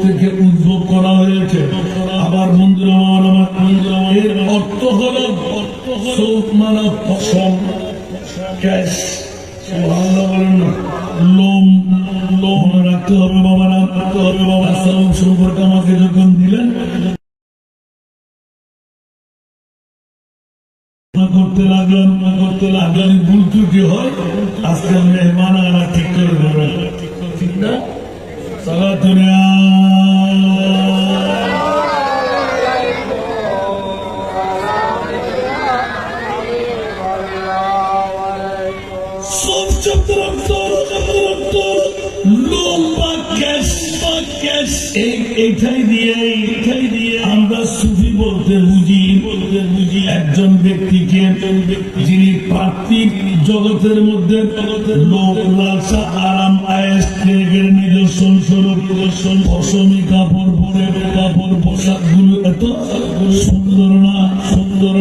থেকে উদ্ভব করা হয়েছে। আবার এর অর্থ হল লোম লোম রাখতে হবে বাবা, রাখতে হবে বাবা। সম্পর্কে আমাকে যখন দিলেন করতে লাগলেন ভুল ত্রুটি হয়, আজকে মেহমান আনা ঠিক করে দেবেন, ঠিক না? সালাতুনা সব শব্দের এইটাই দিয়ে আমরা সুফি বলতে বুঝি একজন ব্যক্তিকে যিনি পার্থিব জগতের মধ্যে লোক লালসা আরাম আয়েশ ত্যাগের নিদর্শন স্বরূপ অসমী কাপড় পরে পোশাক গুলো এত সুন্দর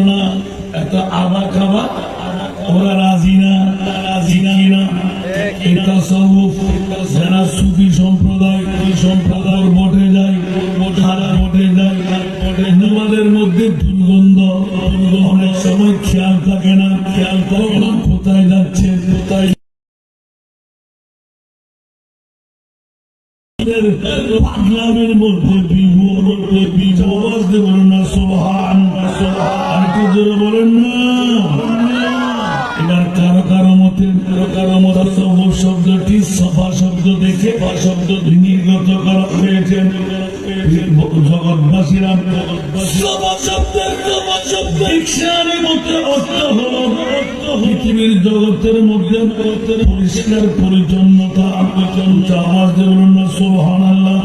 না এত আবা খাবা ওরা রাজি না এটা সব যারা সুফি সম্প্রদায় বটে যায় আমাদের মধ্যে দুর্গন্ধ অনেক সময় খেয়াল থাকে না কোথায় যাচ্ছে কোথায় পাগলামের মধ্যে আওয়াজ দেবেন না সোহান আর কি জোরে বলেন না। এবার কারো মতে শব্দটি সফা শব্দ দেখে শব্দ নির্গত করা হয়েছেন জগৎবাসীরা। পৃথিবীর জগতের মধ্যে পরিষ্কার পরিচ্ছন্নতা আওয়াজ দেবেন না সুবহানাল্লাহ।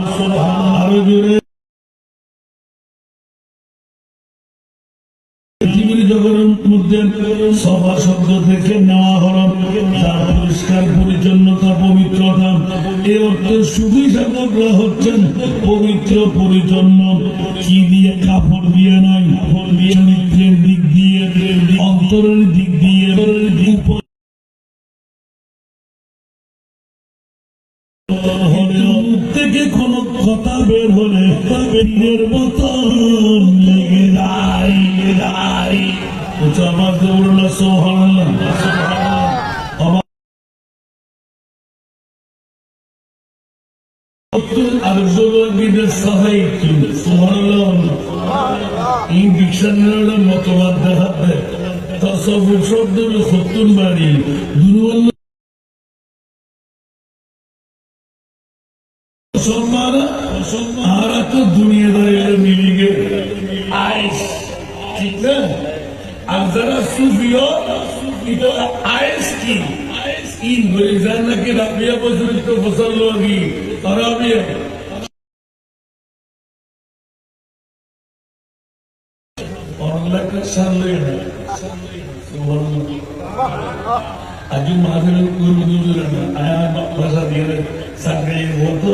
আরো জোরে পৃথিবীর জগতের মধ্যে সভা শব্দ থেকে নেওয়া হল তার পরিষ্কার পরিচ্ছন্নতা পবিত্রতা। এ অর্থে সুফি সাধকরা হচ্ছেন পবিত্র পরিচ্ছন্ন। কি দিয়ে? কাপড় দিয়ে নয়, চরিত্রের দিক দিয়ে, অন্তরের দিক দিয়ে থেকে কোন কথা বের হলে পীরের মতন লেগে যায়। আমার দেবুল্লাহ সুবহানাল্লাহ। এই ডিকশনারির মতবাদ দেখাতে তাসাউফ শব্দ হলো সত্তর বাড়ি আর তো দুনিয়াদারি মিলি গে আইস, ঠিক না? আর যারা সুফিও আইস কি ইন বলে যায় নাকি রাবিয়া পর্যন্ত ফসল লোগি রাবিয়া আজু মাঝে ভাষা দিয়ে সাংঘাই বলতো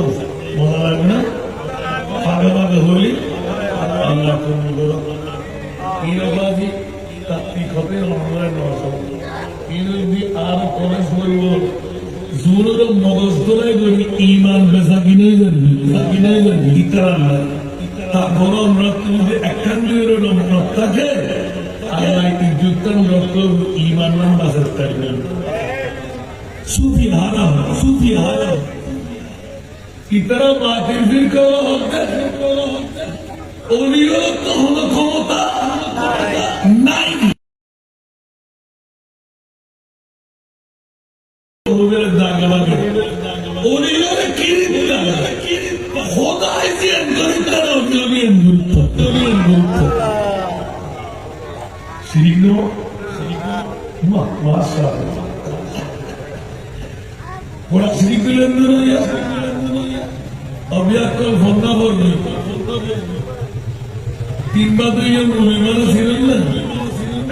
মজা লাগবে না? ভাগে ভাগে হলি আল্লাহ ইনবাজি তাত্ত্বিক হবে অনলাইন ইনবি আর কলেজ করব জোর মগজ দোলাই করি ইমান বেচা কিনে জানবি ইতার তারপর আমরা তুমি একখান দুইয়ের নম্বর থাকে আল্লাহ ইজ্জুত্তান রক্ত ইমান নাম বাঁচাতে পারবেন। সুফি হারাম ইতারা বাতিল ফির করা হতে ওলিও তো হলো ক্ষমতা নাই। দাগে লাগে ওলিও কিরিত খোদাই দিয়ে গরিতারা জমিয়ে গুরুত্ব সিরিগনো মাশাআল্লাহ বড় সিরিগলেন না অবিয়াকল ফন্না বলবে তিন বাদরিয়াম রবিবার ছিলেন না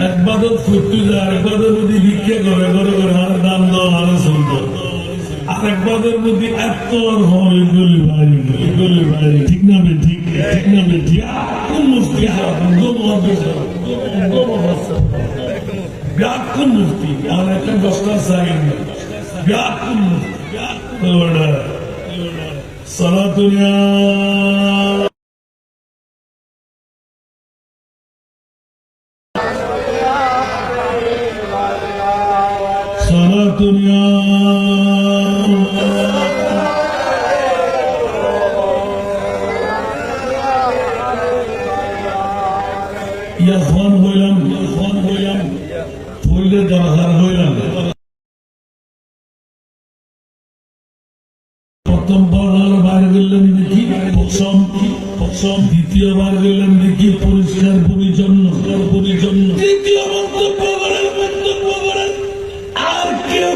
একবার ফুটতে যায় একবারের মধ্যে ভিক্ষা করে আর দাম দেওয়া আরো সুন্দর আরেকবারের মধ্যে এত আর হয় গলি ভাই ঠিক না ঠিক কোন মুফতি কোন মুফতি আর একটা দশটা সাইন কোন মুফতি সালাতুনিয়া সালাতুনিয়া ইয়াফান হইলাম হইলে দরকার হইলাম প্রথম পড়ালো বাইরে গেলাম দেখি পশম দ্বিতীয়বার গেলাম দেখি পরিষ্কার পরিচ্ছন্ন তৃতীয় মন্তব্য করেন আর কেউ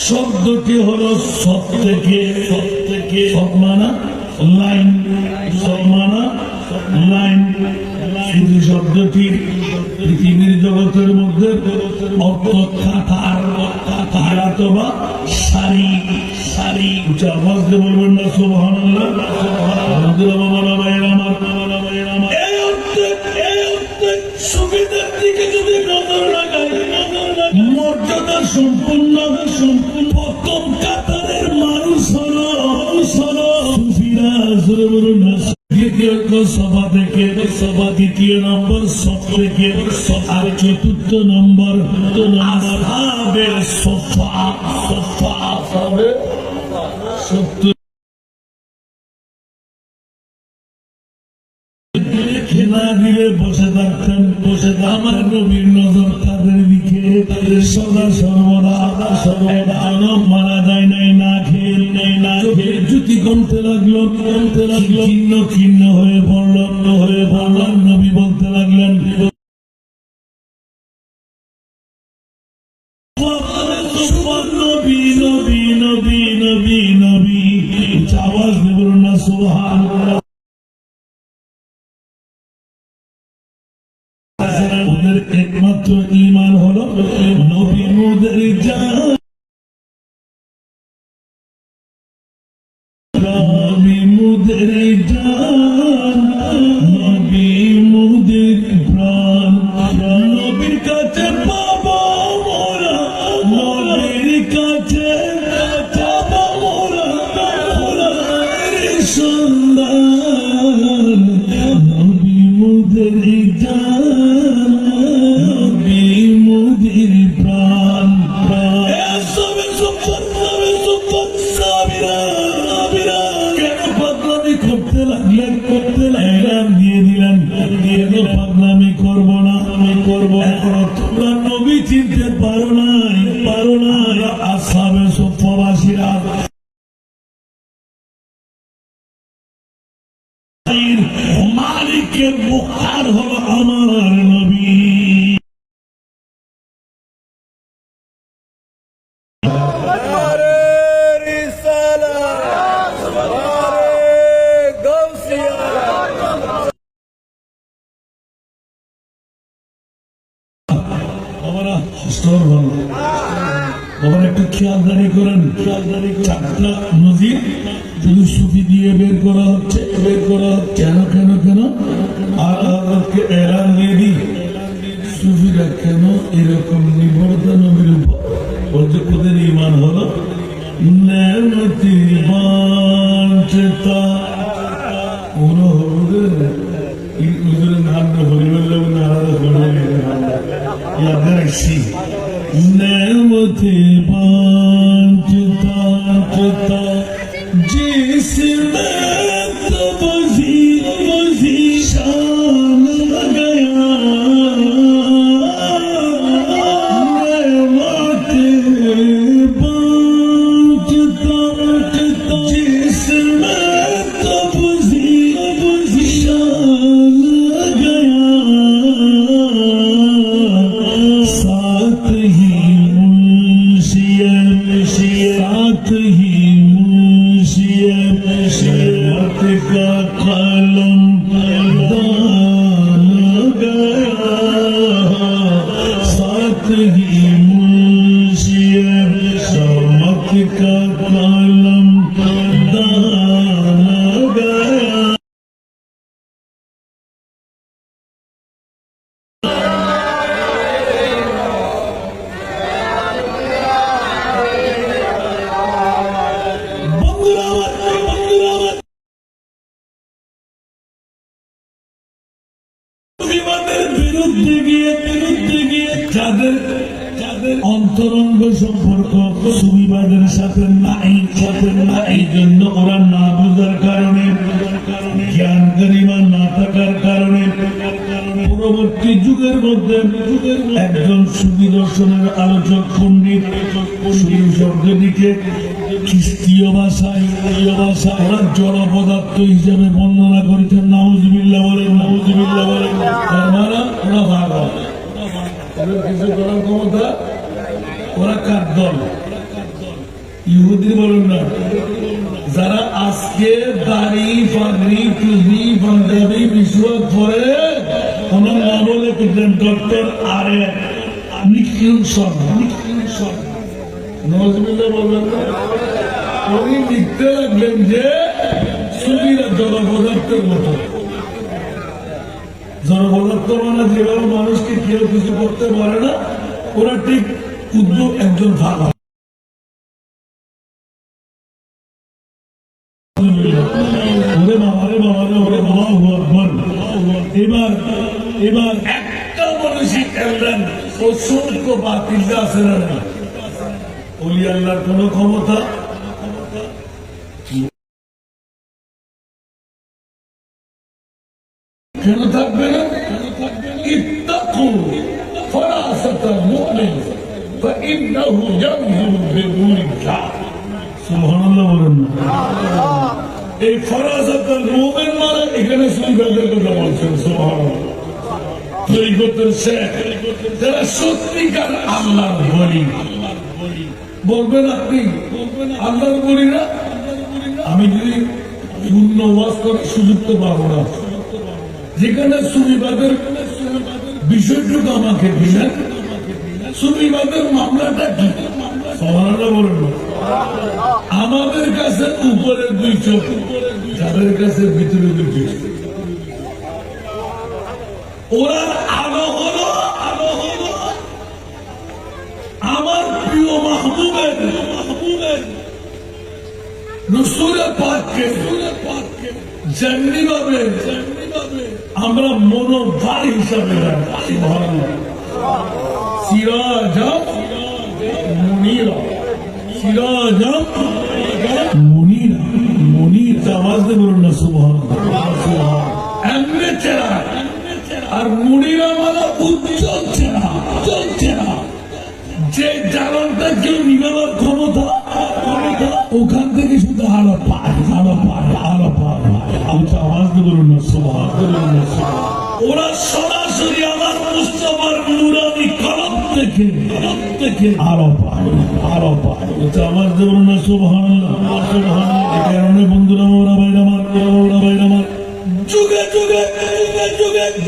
শব্দটি হলো সব থেকে সৎমানা লাইন সৎমানা লাইন শুধু শব্দটি পৃথিবীর জগতের মধ্যে অথবা সারি উচ্চ আওয়াজ দিয়ে বলবেন না সুবহানাল্লাহ এই অর্থে সুবিধার দিকে যদি নজর লাগাই মর্যাদা সম্পূর্ণ প্রথম কাতারের মানুষ হলো সুফিরা বলুন না সভা থেকে দ্বিতীয় নম্বর সব থেকে আর চতুর্থ নম্বর খেলা দিলে বসে থাকতেন আমার নবীর নজর তাদের দিকে সদা সর্বদা মারা যায় নাই না খেয়ে জুতি কমতে লাগলো খিন্ন হয়ে পড়ল নবী বলতে লাগলেন নবী আওয়াজ দিয়ে বলুন না সুবহানাল্লাহ ওদের একমাত্র ঈমান হলো নবী মুদের জান নবী মুদের প্রাণ নবীর কাছে পাবো মোরা নবীর কাছে পাবো মোরা সন্ধান নবী মুদের জান তোমরা নবী চিনতে পারো নাই আসহাবে সুফবাসীরা মালিকের মুখতার হলো আমার নবী একটু খেয়ালদারি করেন চারটা নদী শুধু সুফি দিয়ে বের করা হচ্ছে কেন আর এলান দিয়ে দিই সুফিরা কেন এরকম নির্ভরতা নবীর উপর বলছে ওদের ঈমান হলো নেমতি বাঞ্চতা পুরো হুজুরের নাম হরিবল আলাদা রাখছি नेमते बांटता जिसमें तब वजी शान गया नेमते बांटता जिसमें तब वजी शान गया साथ ही मुंशियत का कलम दान गया साथ ही मुंशियत का कलम दान गया যাদের অন্তরঙ্গ সম্পর্ক সুবিবাদের সাথে নাই, এই জন্য ওরা না বোঝার কারণে, জ্ঞান গরিমা না থাকার কারণে পরবর্তী যুগের মধ্যে একজন সুবিদর্শনের আলোচক পণ্ডিত শব্দটিকে খ্রিস্টীয় ভাষায় ওরা জড় পদার্থ হিসেবে বর্ণনা করেছেন। নাউজুবিল্লাহ বলেন, নাউজুবিল্লাহ বলেন। তার মানে ওরা ভাগ হয়, কিছু করার ক্ষমতা ওরা কার দল? ইহুদি বলেন না, যারা আজকে দাড়ি পাগড়ি টুপি পাঞ্জাবি বিশ্বক পরে ওনার নাম বলে ডক্টর আরে নিকিলসন নজরুল্লাহ বলবেন না, উনি লিখতে লাগলেন যে সুবিরা জড় পদার্থের মতো। জড় পদার্থ মানে যেভাবে মানুষকে কেউ কিছু করতে পারে না, ওরা ঠিক উদ্যোগ একজন ভাগ। এবার একটা মানুষই খেললেন অসংখ্য বাতিল আছে না, ওলি আল্লাহর কোন ক্ষমতা কেন থাকবে না? ইত্তাকু ফারাসাতাল মুমিন ফাইন্নাহু ইয়ানজুরু বিনূরিল্লাহ। সুবহানাল্লাহ বলেন না। এই ফারাসাতাল মুমিন মানে এখানে সুবিধাদের কথা বলছেন। সুবহানাল্লাহ। তরিকতের শেখ যারা সত্যিকার আল্লাহর বলি বলবেন, আপনি আল্লাহর বলি না, আমি যদি পূর্ণ ওয়াজ করার সুযোগ তো পাবো না। যেখানে সুবিবাদের বিষয়টুকু আমাকে দিলেন, সুবিবাদের মামলাটা কি বলেন না। আমাদের কাছে উপরের দুই চোখ, যাদের কাছে ভিতরে দুই চোখ। ওরা আলো হলো আমার প্রিয় মাহবুবের রসুলের পাককে যেমনি ভাবে আমরা মনোভার হিসাবে সিরাজাম মুনিরা, সিরাজাম মুনিরা, মুনির আওয়াজ দিয়ে বলুন না সুবহানাল্লাহ। এমনি চেহারা আর মুনিরা মানে উজ্জ্বল চেহারা, যে জ্বালনটা কেউ নিভাবার ক্ষমতা ওখান থেকে শুধু আলো পায়। আওয়াজ দিয়ে বলুন না সুবহানাল্লাহ। ওরা সরাসরি আমার মুস্তাফার নুরানি কলম থেকে আলো পায়। আওয়াজ দিয়ে বলুন না সুবহানাল্লাহ। এই কারণে বন্ধুরা, ওরা বাইরে আমার যুগে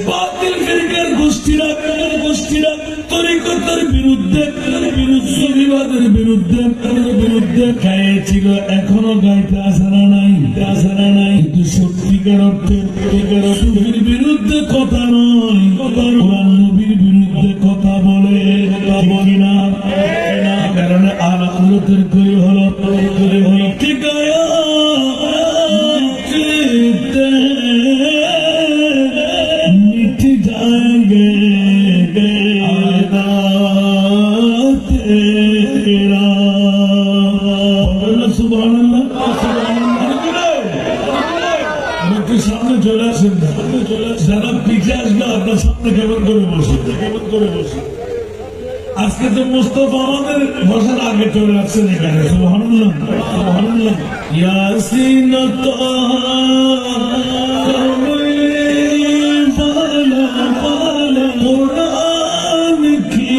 বাতিল ফিরকার গোষ্ঠীরা তরিকতের বিরুদ্ধে সুবিবাদের বিরুদ্ধে গাইছিল, এখনো গাইতে আসে না নাই, কিন্তু সত্যিকার অর্থে সুফির বিরুদ্ধে কথা নয়, কোরআন নবীর বিরুদ্ধে কথা বলে না। কারণে আলাদতের করে হলো ঠিক সামনে চলে আসেন না, যারা পিছিয়ে আসবে আপনার সামনে কেমন করে বসে। আজকে তো মুস্তাফা আমাদের বসার আগে চলে আসছেন এখানে। সুবহানাল্লাহ। ইয়াসিন কোরআন কি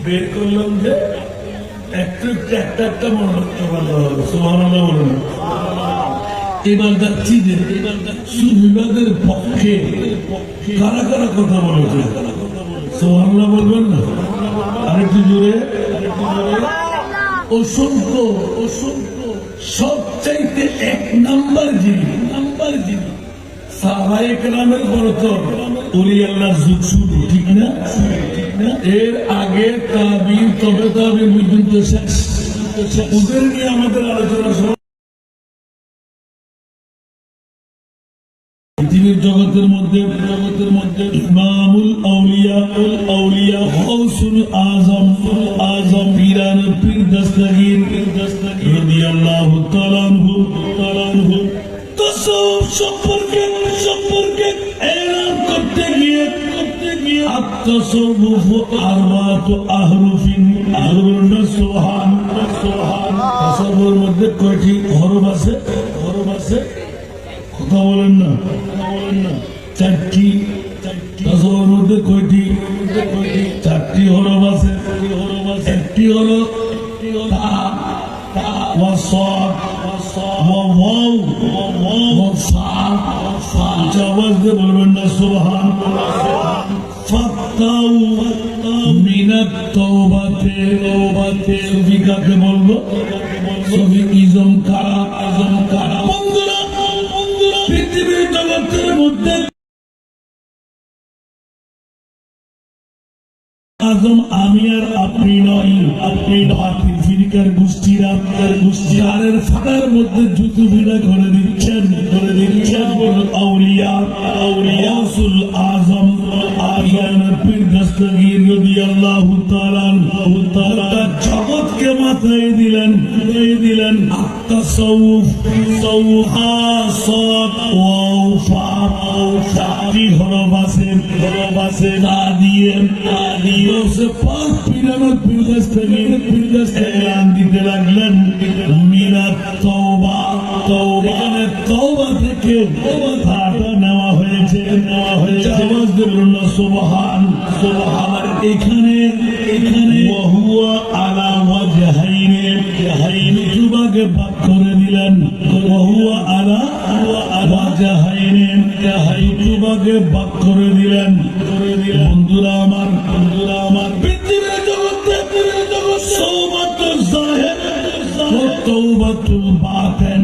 বের করলাম যে একটু একটা মনে রাখতে পারলাম সুবহানাল্লাহ বলুন। এবার যাচ্ছি যে সুবিবাদের পক্ষে কারা কারা কথা বলেছে সুবহানাল্লাহ বলবেন না? আরেকটু জোরে। অসংখ্য সবচাইতে এক নাম্বার যিনি সাহাবায়ে কেরামের পর তো ওলি আল্লাহর যুগ শুরু, ঠিক না? এর আগে তাবিঈন তবে তাবিঈন পর্যন্ত শেষ। ওদের নিয়ে আমাদের আলোচনা পৃথিবীর জগতের মধ্যে ইমামুল আউলিয়া গাউসুল আযম পীর দস্তগীর রাদিয়াল্লাহু তাআলা আনহু তাসাউফ সম্পর্কে এলান করতে গিয়ে আত-তাসাউফ আরবাতু আহরুফিন সুবহান। তাসাউফের মধ্যে কয়টি হরফ আছে? কথা বলেন না। চারটি। তাসাউফের মধ্যে কয়টি? চারটি হরফ আছে। একটি হলো তা ওয়া সাদ ওয়া ওয়াও ওয়া ফা। আওয়াজ দিয়ে বলবেন না সুবহান। ফাত্তাউ মিনাত তাওবাতে সুফি কাকে বলবো? সুফি ইজম কারা? বন্ধুরা পৃথিবীর জগতের মধ্যে আজম আমি আর আপনি নয়, আপনি ফিরিকার গোষ্ঠীরা গোষ্ঠীর ফাঁকার মধ্যে জুতু ভিড়া করে দিচ্ছেন আউলিয়া গাউসুল আযম পীর দস্তগীর রাদিয়াল্লাহু তাআলা জগৎকে মাথায় দিলেন তাসাউফ সাদ ওয়া ফা। চারটি হরফ আছে তা দিয়ে সে পাক পীর দস্তগীর এলান দিতে লাগলেন মিনাত তাওবা। এখানে তাওবা থেকে তাটা নেওয়া হয়েছে। আওয়াজ দেবেন না সুবহান। এখানে ওয়া হুয়া আলা ওয়াজহাইনি দুভাগে ভাগ করে দিলেন। ওয়া হুয়া আলা ওয়াজহাইনি দুভাগে ভাগ করে দিলেন। বন্ধুরা আমার পৃথিবীর জগতে তাওবাতুল যাহির ও তাওবাতুল বাতিন।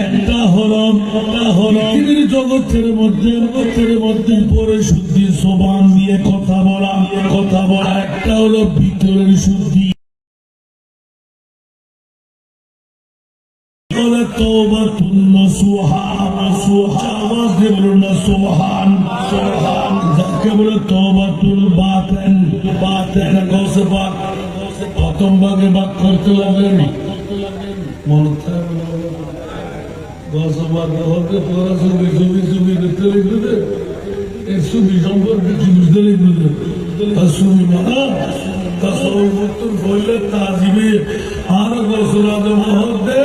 এটা হলো পৃথিবীর জগতের মধ্যে পরে শুদ্ধি জবান দিয়ে কথা বলা। একটা হলো ভিতরের শুদ্ধি তাওবাতুন নাসুহা। আওয়াজ দিয়ে বলুন না সুবহান। যাকে বলে তাওবাতুল বাতিন। কৌসে ভাগ প্রথম ভাগে ভাগ করতে লাগলেন মনে ছবি দেখতে লিখবে এই ছবি সম্পর্কে কি বুঝতে লিখবে ছবি মানা তাজিবে আর গৌসুল আজম মহদ্দে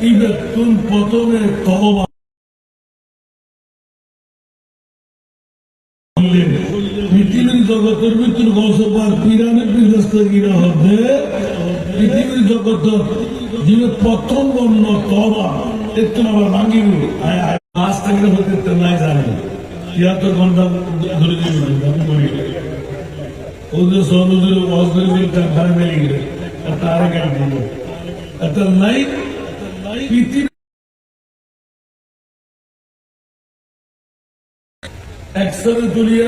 ইবেতুন প্রথমে তওবা পৃথিবীর জগতের ভিতর গৌসে পাক পীরানে পীর দস্তগীর হতে পৃথিবীর জগৎ যিনি প্রথম বর্ণ তওবা একটু আবার ভাঙি আজ থেকে হতে নাই জানেন ৭৩ ঘন্টা ধরে ওদের সহজের অস্ত্রের ঘরে মেলে গেলে একটা আরেক একটা নাই পৃথিবী একসাথে তুলিয়ে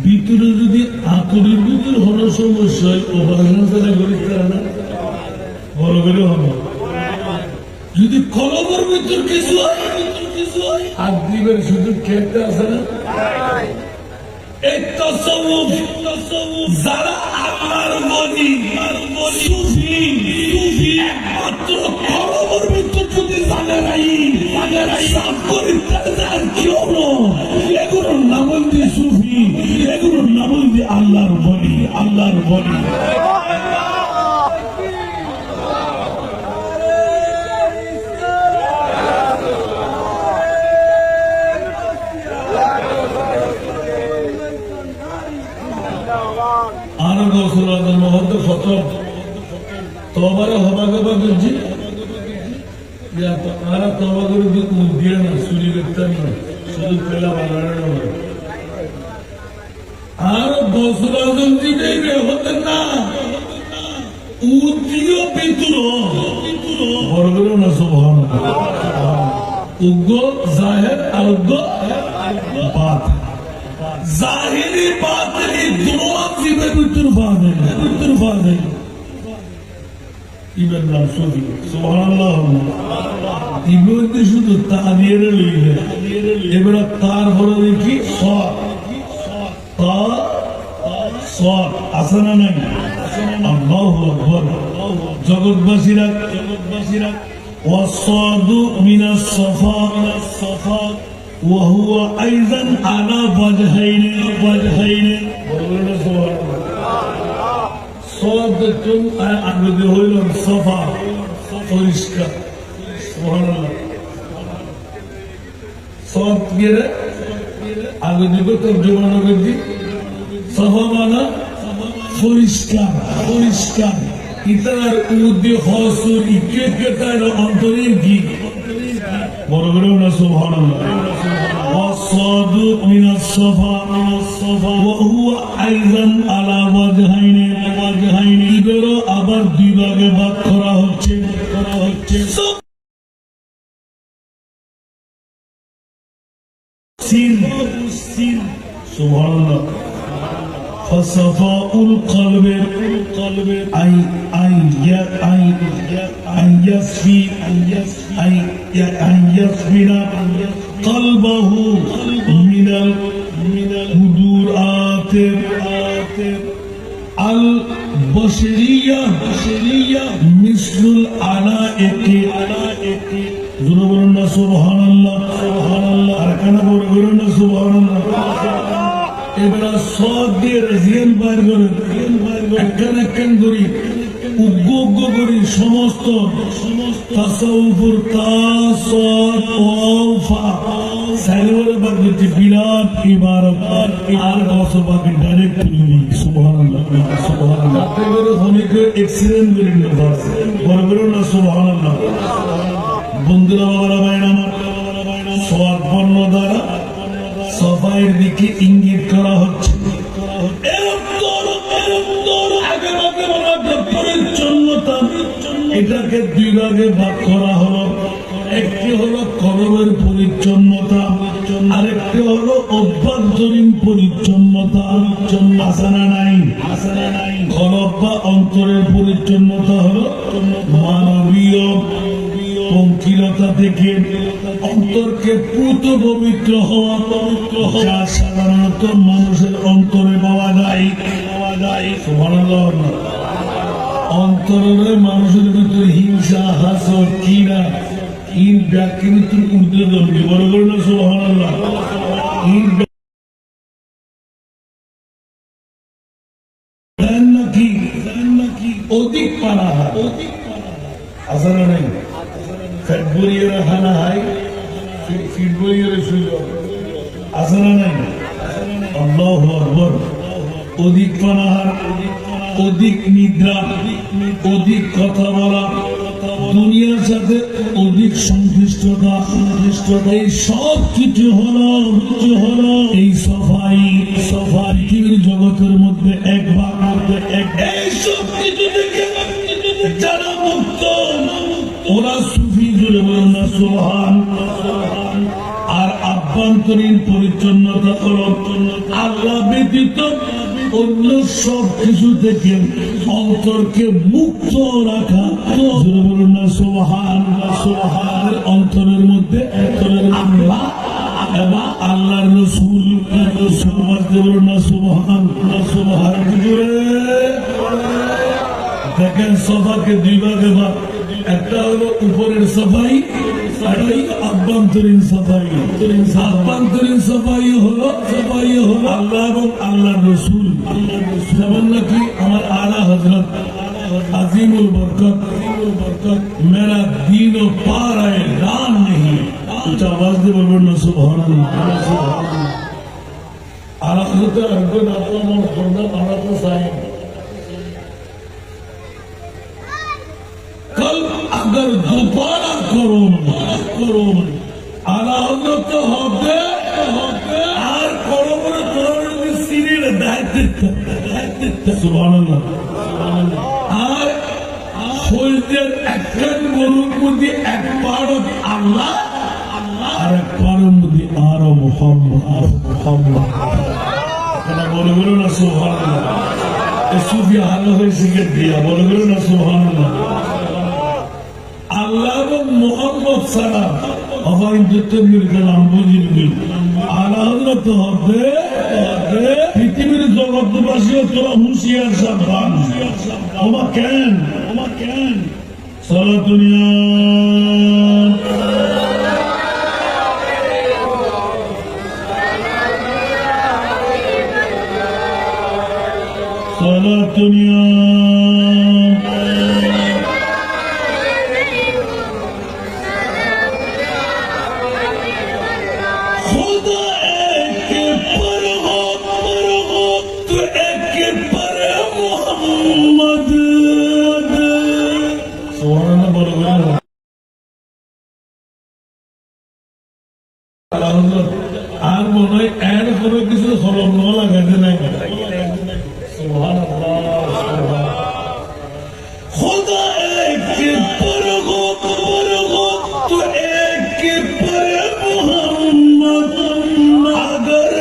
ভিতরে যদি আতরের ভিতর হলো সমস্যা হয় অপারেশন ছাড়া করিস না বড় করে হবে। যদি কলমের ভিতর কিছু হয় হাত দিবেন সুযোগ খেতে আসে না। এই তাসাউফ যারা আল্লাহর ওলি সুফি একমাত্র কলমের ভিতর যদি জানে নাই সাফ করে তার কি হলো এগুলোর নাম দিয়ে সুফি, এগুলোর নাম দিয়ে আল্লাহর ওলি। আর গোসল আদম মহন্ত খতম তোমার হবাকে বাকি আর তোমাদের দিয়ে না চুরি করতে না শুধু পেলা বানানো আর গোসল আদম দিবে হতেন না উদ্দিও পিতুর বড়গুলো না সুবহান উগ্র জাহের আর উগ্র বাত জাহিরি বাতিনি দুনো জিবে পিতুর বাদে ইবেন নাম সুবি সুবহানাল্লাহ ইবনে শুধু তানিয়ের লইলে এবার তার বড় দেখি সৎ তা সৎ আসনা নাই আল্লাহু আকবার জগৎবাসীরা والصاد من الصفا وهو أيضا على وجهين صاد كم عبد هول الصفا فرشكا سبحان الله صاد كده عبد بكر جمانة بدي صفا مانا পরিষ্কার ইতার উদ্দে হসুর ইকেতার অন্তরের কি বড় বড় না সুবহানাল্লাহ ওয়াসাদু মিনাস সাফা ওয়া হুয়া আইযান আলা ওয়াজহাইনি ইদরো আবার দুই ভাগে ভাগ করা হচ্ছে সিন সুবহানাল্লাহ فصفاء القلب أن يصفي قلبه من الهدورات البشرية مثل العلائق ضربنا سبحان الله أركنا بورنا سبحان الله এবার সব দিয়ে রেজিয়ান বার করে একখান করি উগ্র করি সমস্ত তাসাউফুর তাসাত ওয়াফা সাইলের বাগতি বিরাট ইবারত আর বসবাকে ডাইরেক্ট তুলি সুবহানাল্লাহ তাতে অনেকে এক্সিডেন্ট করে নিতে পারছে বড় বড় না সুবহানাল্লাহ বন্ধুরা বাবারা ভাইরা আমার সওয়াব বর্ণ দ্বারা সফাইয়ের দিকে ইঙ্গিত করা হচ্ছে পরিচ্ছন্নতা এটাকে দুই ভাগে ভাগ করা হলো একটি হলো কলবের পরিচ্ছন্নতা আরেকটি হলো অভ্যন্তরীণ পরিচ্ছন্নতা আসানা নাই কলব বা অন্তরের পরিচ্ছন্নতা হলো মানবীয় পঙ্কিলতা থেকে অন্তরকে পুত পবিত্র হওয়া যা সাধারণত মানুষের অন্তরে পাওয়া যায় সুবহানাল্লাহ অন্তরের মানুষের ভিতরে হিংসা হাসদ কিনা ইন ব্যাখ্যা ভিতরে উর্দে দম্বি বড় বড় না সুবহানাল্লাহ নাকি অধিক পানা আসানা নাই ফ্যাটবরিয়ারা খানা হাই ফিটবরিয়ারা সুযোগ আসানা নাই আল্লাহু আকবার অধিক পানাহার অধিক নিদ্রা অধিক কথা বলা দুনিয়ার সাথে অধিক সংশ্লিষ্টতা এই সব কিছু হলো এই সফাই পৃথিবীর জগতের মধ্যে এক ভাগ এই সব কিছু থেকে যারা মুক্ত ওরা সুফি জুড়ে বলেন না সুবহান আর আভ্যন্তরীণ পরিচ্ছন্নতা হলো আল্লাহ ব্যতীত অন্য সব কিছু থেকে অন্তরকে মুক্ত রাখা জুড়ে বলেন না সুবহান অন্তরের মধ্যে আল্লাহ এবং আল্লাহর রাসূল বলেন না সুবহান দেখেন সফাকে দুই ভাগে ভাগ একটা হলো উপরের সফাই আভ্যন্তরীণ সফাই হলো আল্লাহ এবং আল্লাহর রাসূল যেমন নাকি আমার আলা হযরত আজিমুল বরকত মেরা দীন ও পার আয়ে রাম নেহি উচ্চ আওয়াজ দিয়ে বলবেন না সুবহানাল্লাহ আলা হযরত আরকন আপনার খোদা আমরা তো সাহেব अगर दोबारा করুন আলাদা তো হবে আর করব না তোর সিরির দায়িত্ব সুবহানাল্লাহ আর হইদের একখান গরুর মধ্যে এক পাড়ত আল্লাহ আর এক পাড়ের মধ্যে আর মুহাম্মদ কেন বলে বলো না সুবহানাল্লাহ সুফি হালো হয়েছে দিয়া বলে বলো না সুবহানাল্লাহ আল্লাহ এবং মোহাম্মদ ছাড়া আমার নাম বুঝিবি আল্লাহ তো হবে পৃথিবীর জগৎবাসীও তোরা হুঁশিয়ার সাবধান ওমা কেন সারা দুনিয়া সারা দুনিয়া আর মনে হয় এর কোনো কিছু সরম লাগাতে নাই খোদা একে পরগত তো একে পরে মোহাম্মদ अगर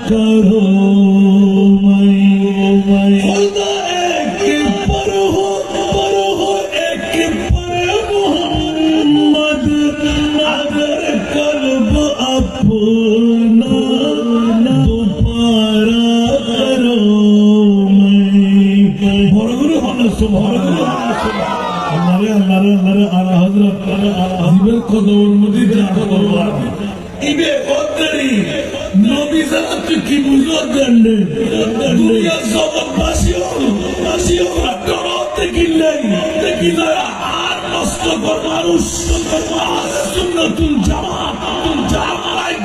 करो खुदा एके पर हो एके पर मोहम्मद अगर कल्ब अपना दोबारा करो बरगुरु होना सुभान अल्लाह आला हजरत जीवन कदम मध्य जाना करवा इबे ओतरी नबी साहब की बुजुर्ग गंडे दुनिया जगत बासियों डरते किल्ले আর নষ্ট কর মানুষ সুন্নাতুল জামাত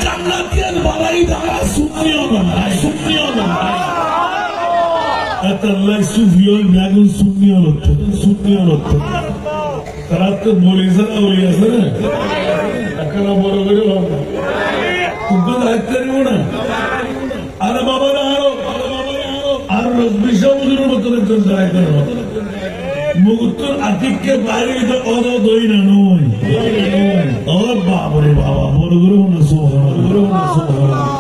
জান্নাতিয়ান বালাই দাঁড়া সুন্নিও না আল্লাহ সুফিও বেগুন সুন্নিও লতে তারা তো বলেছে না বলিয়াছে না এখন বড় করে বাবা तुमको दायित्व नहीं होना अरे बाबा ना আর বিষয়গুলোর মতন একজন ট্রাই করো মুগুত্তর আতিক के বাইরে তো অদ দই না নয় ও বাবারে বাবা বড় না সুবহান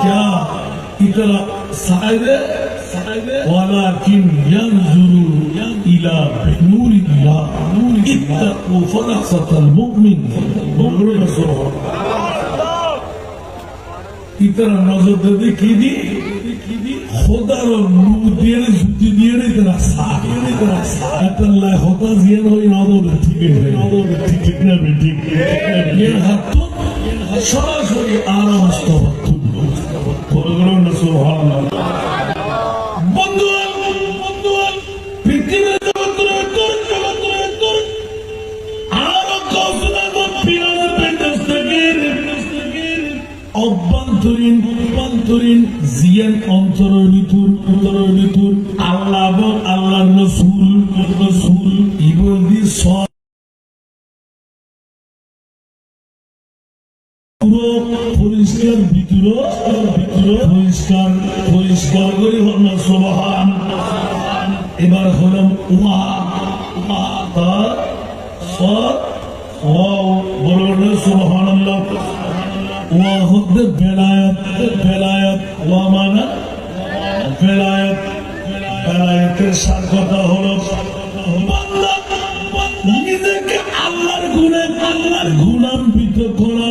क्या इतना साइदे ولكن ينظر الى نور الله اتقوا فرحة المؤمن بقول سبحان इतना नजर दे देखी खुदा रो नूर दिए जुती दिए इतना साफ अल्लाह खुदा जियन हो नजर ठीक ना ठीक ये हाथ সরাসরি আরাম বলগুলো না সুবহানাল্লাহ বন্ধু পৃথিবীর আরো কৌশলা পিরামিড পেন্টাস্টাগের অভ্যন্তরীণ জিয়ান অন্তরীতুর আল্লাহ এবং আল্লাহর রাসূল ইবদি সব পরিষ্কার ভিতর পরিষ্কার করে হল সুবহান এবার হলাম উমা তা সব বলুন সুবহানাল্লাহ ওয়া হদ্দে বেলায়াত ওয়া মানা বেলায়াতের সার কথা হলো বান্দা নিজেকে আল্লাহর গুণান্বিত করা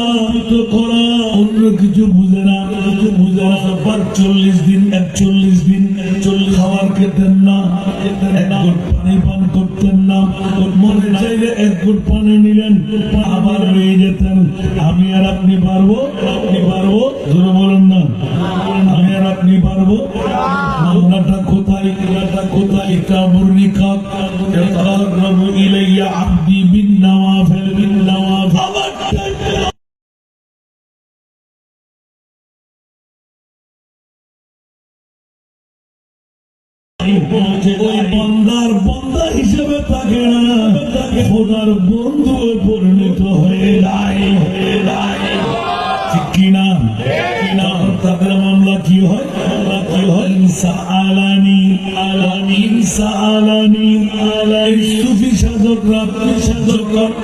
অন্য কিছু বুঝে না 40 দিন 41 খাবার খেতেন না এক ঘট পানি পান করতেন না মনে চাইলে এক ঘট পানি নিলেন আবার রয়ে যেতেন আমি আর আপনি পারবো ধরে বলেন না আমি আর আপনি পারবো আমরাটা কোথায় কাবুর নিকাব ইলাইয়া আব্দি বিন নওয়াফিল ওই বান্দার বান্দা হিসেবে তাকে না খোদার বন্ধু পরিণত হয়ে যায় ঠিক কিনা তাদের মামলা কি হয় সুফি সাধকরা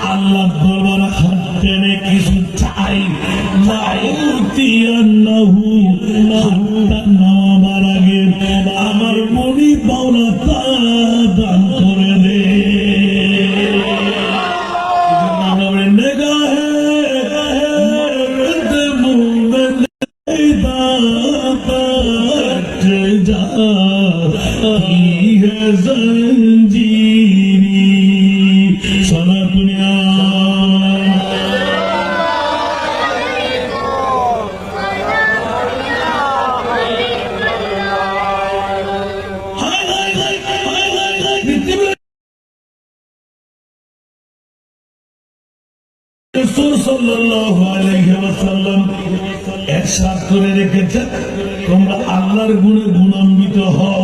আল্লাহ দরবার হাত টেনে কিছু চাই নামাবার আগে আমার মনি পাওনা তা দান করে দে সারা দুনিয়া তোমরা আল্লাহর গুণে গুণান্বিত হও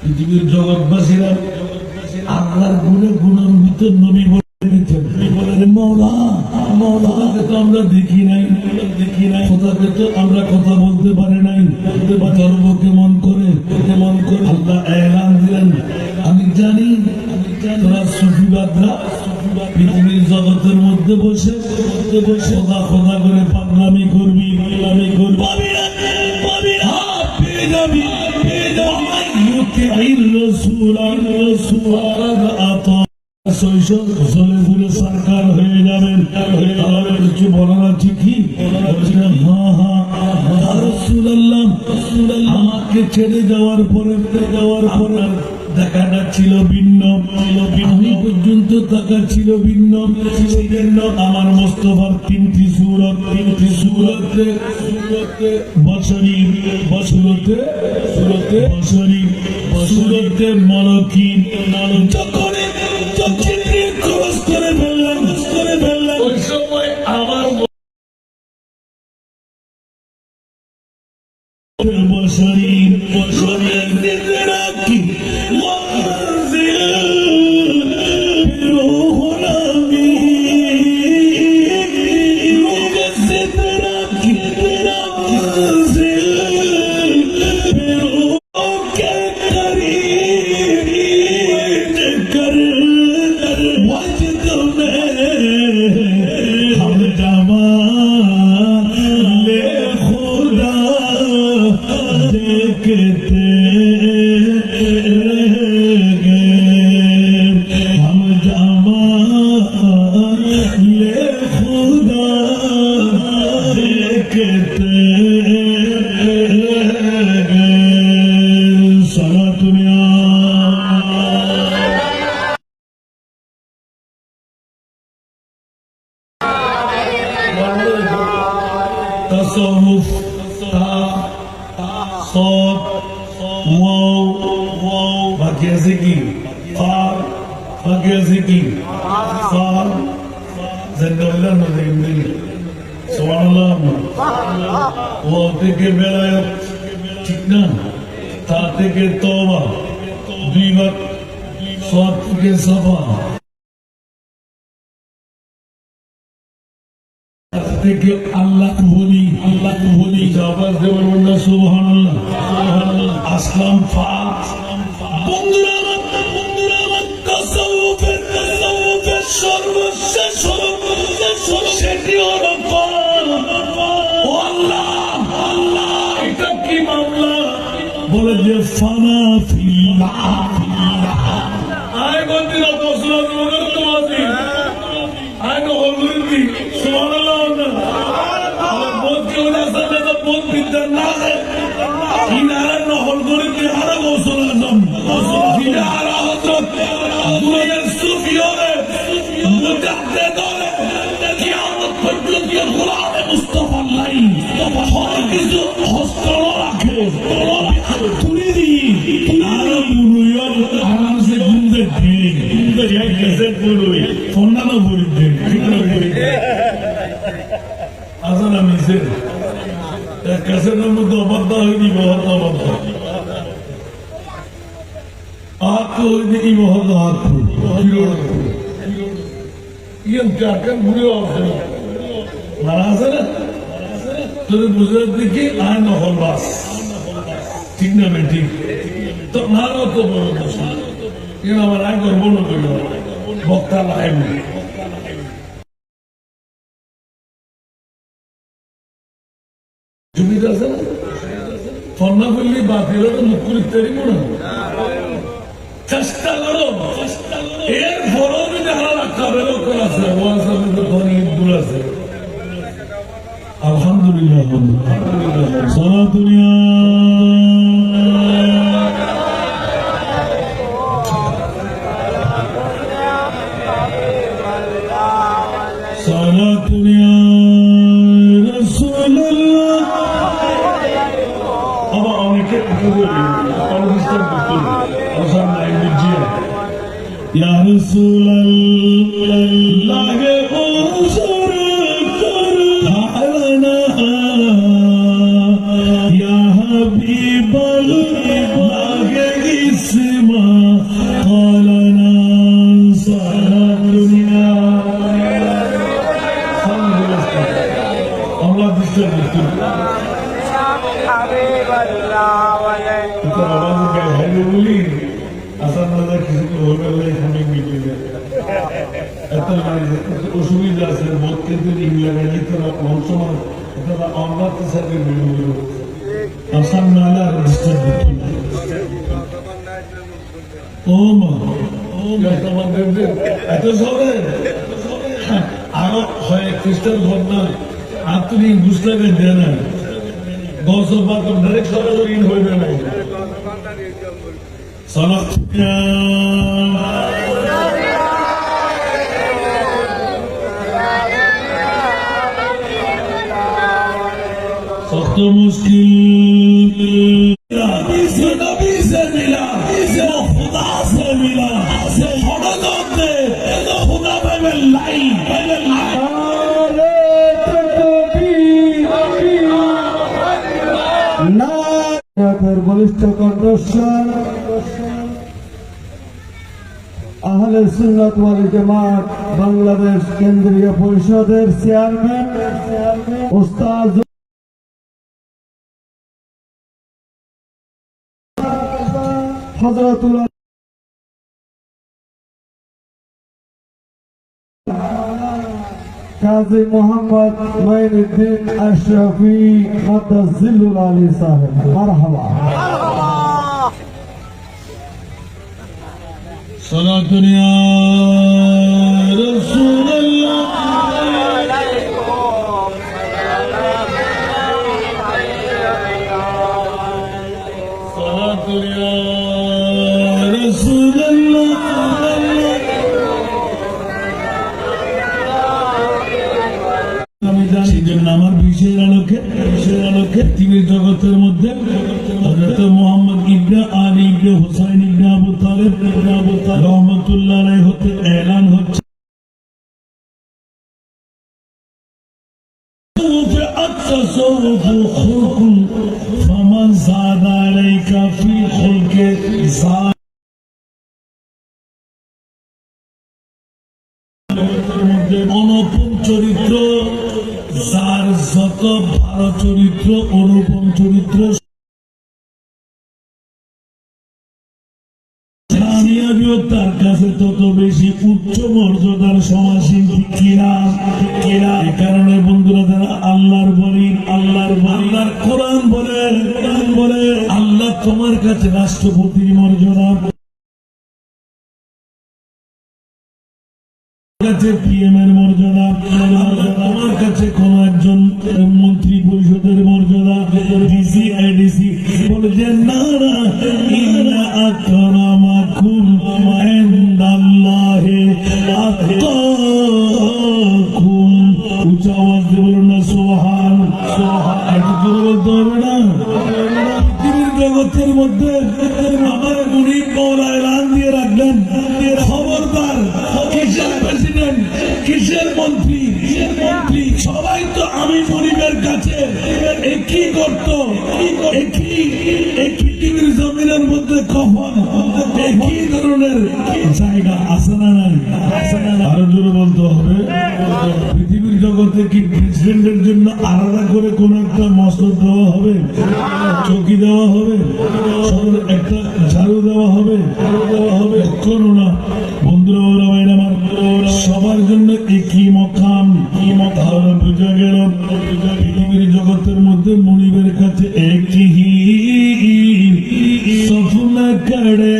পৃথিবীর জগৎবাসীরা আল্লাহর গুণে গুণান্বিত নবী বলেন মওলা তো আমরা দেখি নাই খোদাকে তো আমরা কথা বলতে পারি নাই ধর্ম কেমন করে আল্লাহ এলান দিলেন আমি জানি তোরা সুফিবাদরা পৃথিবীর জগতের মধ্যে বসে খোদা করে পাগলামি করবি সরকার হয়ে যাবেন কিছু বলো না ঠিকই আমাকে ছেড়ে যাওয়ার পরে দেখাটা ছিল ভিন্ন আমি পর্যন্ত তাকা ছিল ভিন্ন আমার মোস্তফার তিনটি সুরতে মলকিন খরচ করে ফেললাম ওই সময় আমার تصوف صاد واو বাকি আছে কি বাকি আছে কি জান্নাতুল্লাহ নদী সুবহানাল্লাহ ওয়া থেকে বেলায়েত ঠিক না তা থেকে তওবা দুই বার সাদ থেকে সাফা থেকে আল্লাহ বলি আওয়াজ দেওয়ার বন্ধা সুবহানাল্লাহ আসলাম বন্ধুরা আমার তাসাউফের সর্বশেষ সেটি হলো ও আল্লাহ এটা কি মামলা বলে যে ফানা ফিল্লাহ আয় বন্ধুরা বসলাম মগর তোমাদি আয় তো হলুদি সুবহানাল্লাহ কাছের মধ্যে অবাধ্য হয়নি বহুত অবাধ্য তো এই মহল হাত মারা আছে না তোর বুঝার দিকে আয় নহল বাস ঠিক না বে ঠিক তো মারও তো বড় দোষ আমার আয় গর্ব না করল বক্তা লাইব সুবিধা আছে না ফন্না করলে বাতিল তো মুখ করে তারি মনে চেষ্টা করো এর ফলও যদি আলাদা রাখা বেরোক আছে ও আছে দূর আছে আলহামদুলিল্লাহ সারা দুনিয়া সারা দুনিয়া রাসূলুল্লাহ আবার অনেকে ইয়া রাসূলুল্লাহ ওসর করনা ইয়া হাবিবাল্লাহ ইসমা قالنا সারা দুনিয়া আল্লাহ দিতে দিতে অসুবিধা আছে বোধ কিন্তু লাগাইলে তোরা অংশমান অমরাত সাথে আসাম নাহলে আর ডিস্টার্ব করতো না ও মা এত সবে আরো হয় খ্রিস্টান ঘর না আর তুমি ঘুষ লাগে দেয় না 10 বার তো ডাইরেক্ট সবে ইন হইবে না সালাত সত্য মুশকিল নবী से मिला खुदा से मिला खुदा में लाई বলিষ্ঠ কণ্ঠস্বর আহলে সুন্নাত ওয়াল জামাত বাংলাদেশ কেন্দ্রীয় পরিষদের চেয়ারম্যান উস্তাদ হযরতুল কাজী মোহাম্মদ মঈনুদ্দিন আশরাফি মুতাজিল্লুল আলী সাহেব মারহাবা সালাত দুনিয়া রাসূলুল্লাহ সালাত দুনিয়া রাসূলুল্লাহ আমার বিষয়ের আলোকে পৃথিবীর জগতের মধ্যে হযরত মুহাম্মদ ইবনে আলী ইবনে হুসাইন ইবনে আবু তালেব রহমাতুল্লাহ আলাইহি হতে এলান হচ্ছে التصوف خلق فمن زاد عليك في خلق زاد অনুপম চরিত্র যার যত ভালো চরিত্র অনুপম চরিত্র তার কাছে তত বেশি উচ্চ মর্যাদার সমাসীন কিনা এই কারণে বন্ধুরা যারা আল্লাহর কোরআন বলে আল্লাহ তোমার কাছে রাষ্ট্রপতির মর্যাদা পিএম এর মর্যাদা আমার কাছে কোন একজন মন্ত্রী পরিষদের মর্যাদা ডিসি আইডিসি বলে যে না ইন্না আকরামাকুম ইনদাল্লাহি আতকাকুম উচ্চ আওয়াজ দিয়ে বলুন না সুবহান একটু জোরে বলতে হবে না পৃথিবীর জগতের মধ্যে আমার মুনিব মওলা এলান দিয়ে রাখলেন খবরদার কিসের প্রেসিডেন্ট কিসের মন্ত্রী সবাই তো আমি মনিব মনিবের কাছে একই গর্ত, একই পৃথিবীর জমিনের মধ্যে কখন একই ধরনের জায়গা আছে না নাই? আরো জোরে বলতে হবে, পৃথিবীর জগতে কি প্রেসিডেন্টের জন্য আলাদা করে কোন একটা মসনদ দেওয়া হবে, চৌকি দেওয়া হবে, একটা ঝাড়ু দেওয়া হবে? কোনো না। বন্ধুরা ওরা বাইরে আমার সবার জন্য একই মকাম, তাহলে বুঝা গেল পৃথিবীর জগতের মধ্যে মনিবের কাছে একই স্বপ্ন করে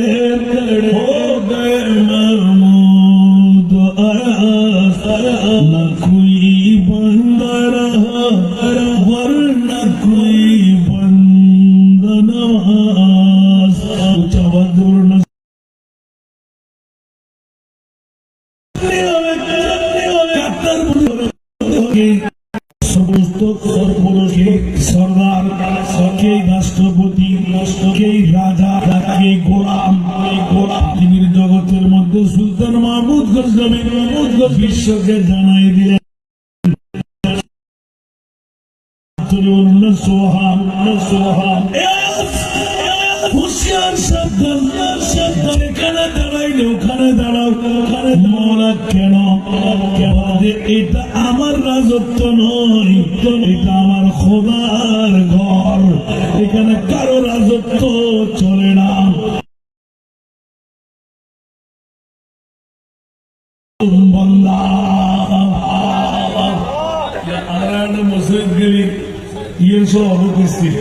महमूद न कोई बंदा रहा वरना कोई बंदा नवाज সমস্ত সরদার, কে রাষ্ট্রপতি, কে রাজা, কে গোলাম, পৃথিবীর জগতের মধ্যে সুলতান মাহমুদ গজনবী বিশ্বকে জানাই দিলেন হুশিয়ার সাবধান, যেখানে দাঁড়াইলে ওখানে দাঁড়াও, মৌলা কেন? এটা আমার রাজত্ব নয়, এটা আমার খোদার ঘর, এখানে কারো রাজত্ব চলে না। বন্দা মসজিদ গেলি ইয়ে সব উপস্থিত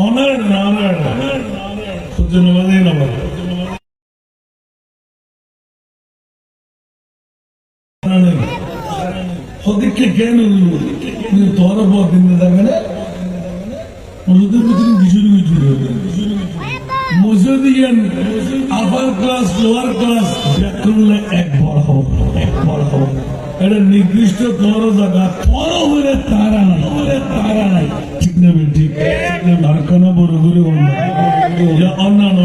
অনার না ধন্যবাদই না ওদিকে কেন তোরা পর দিন যাবে না মসজিদের ভিতরে ভীষণ কিছু মসজিদ আপার ক্লাস লোয়ার ক্লাস ব্যাকরণে এক বড় হোক এটা নির্দিষ্ট তোর জায়গা তোর হলে তারা নাই ঠিক না ঠিক আর কেন বড় করে অন্যান্য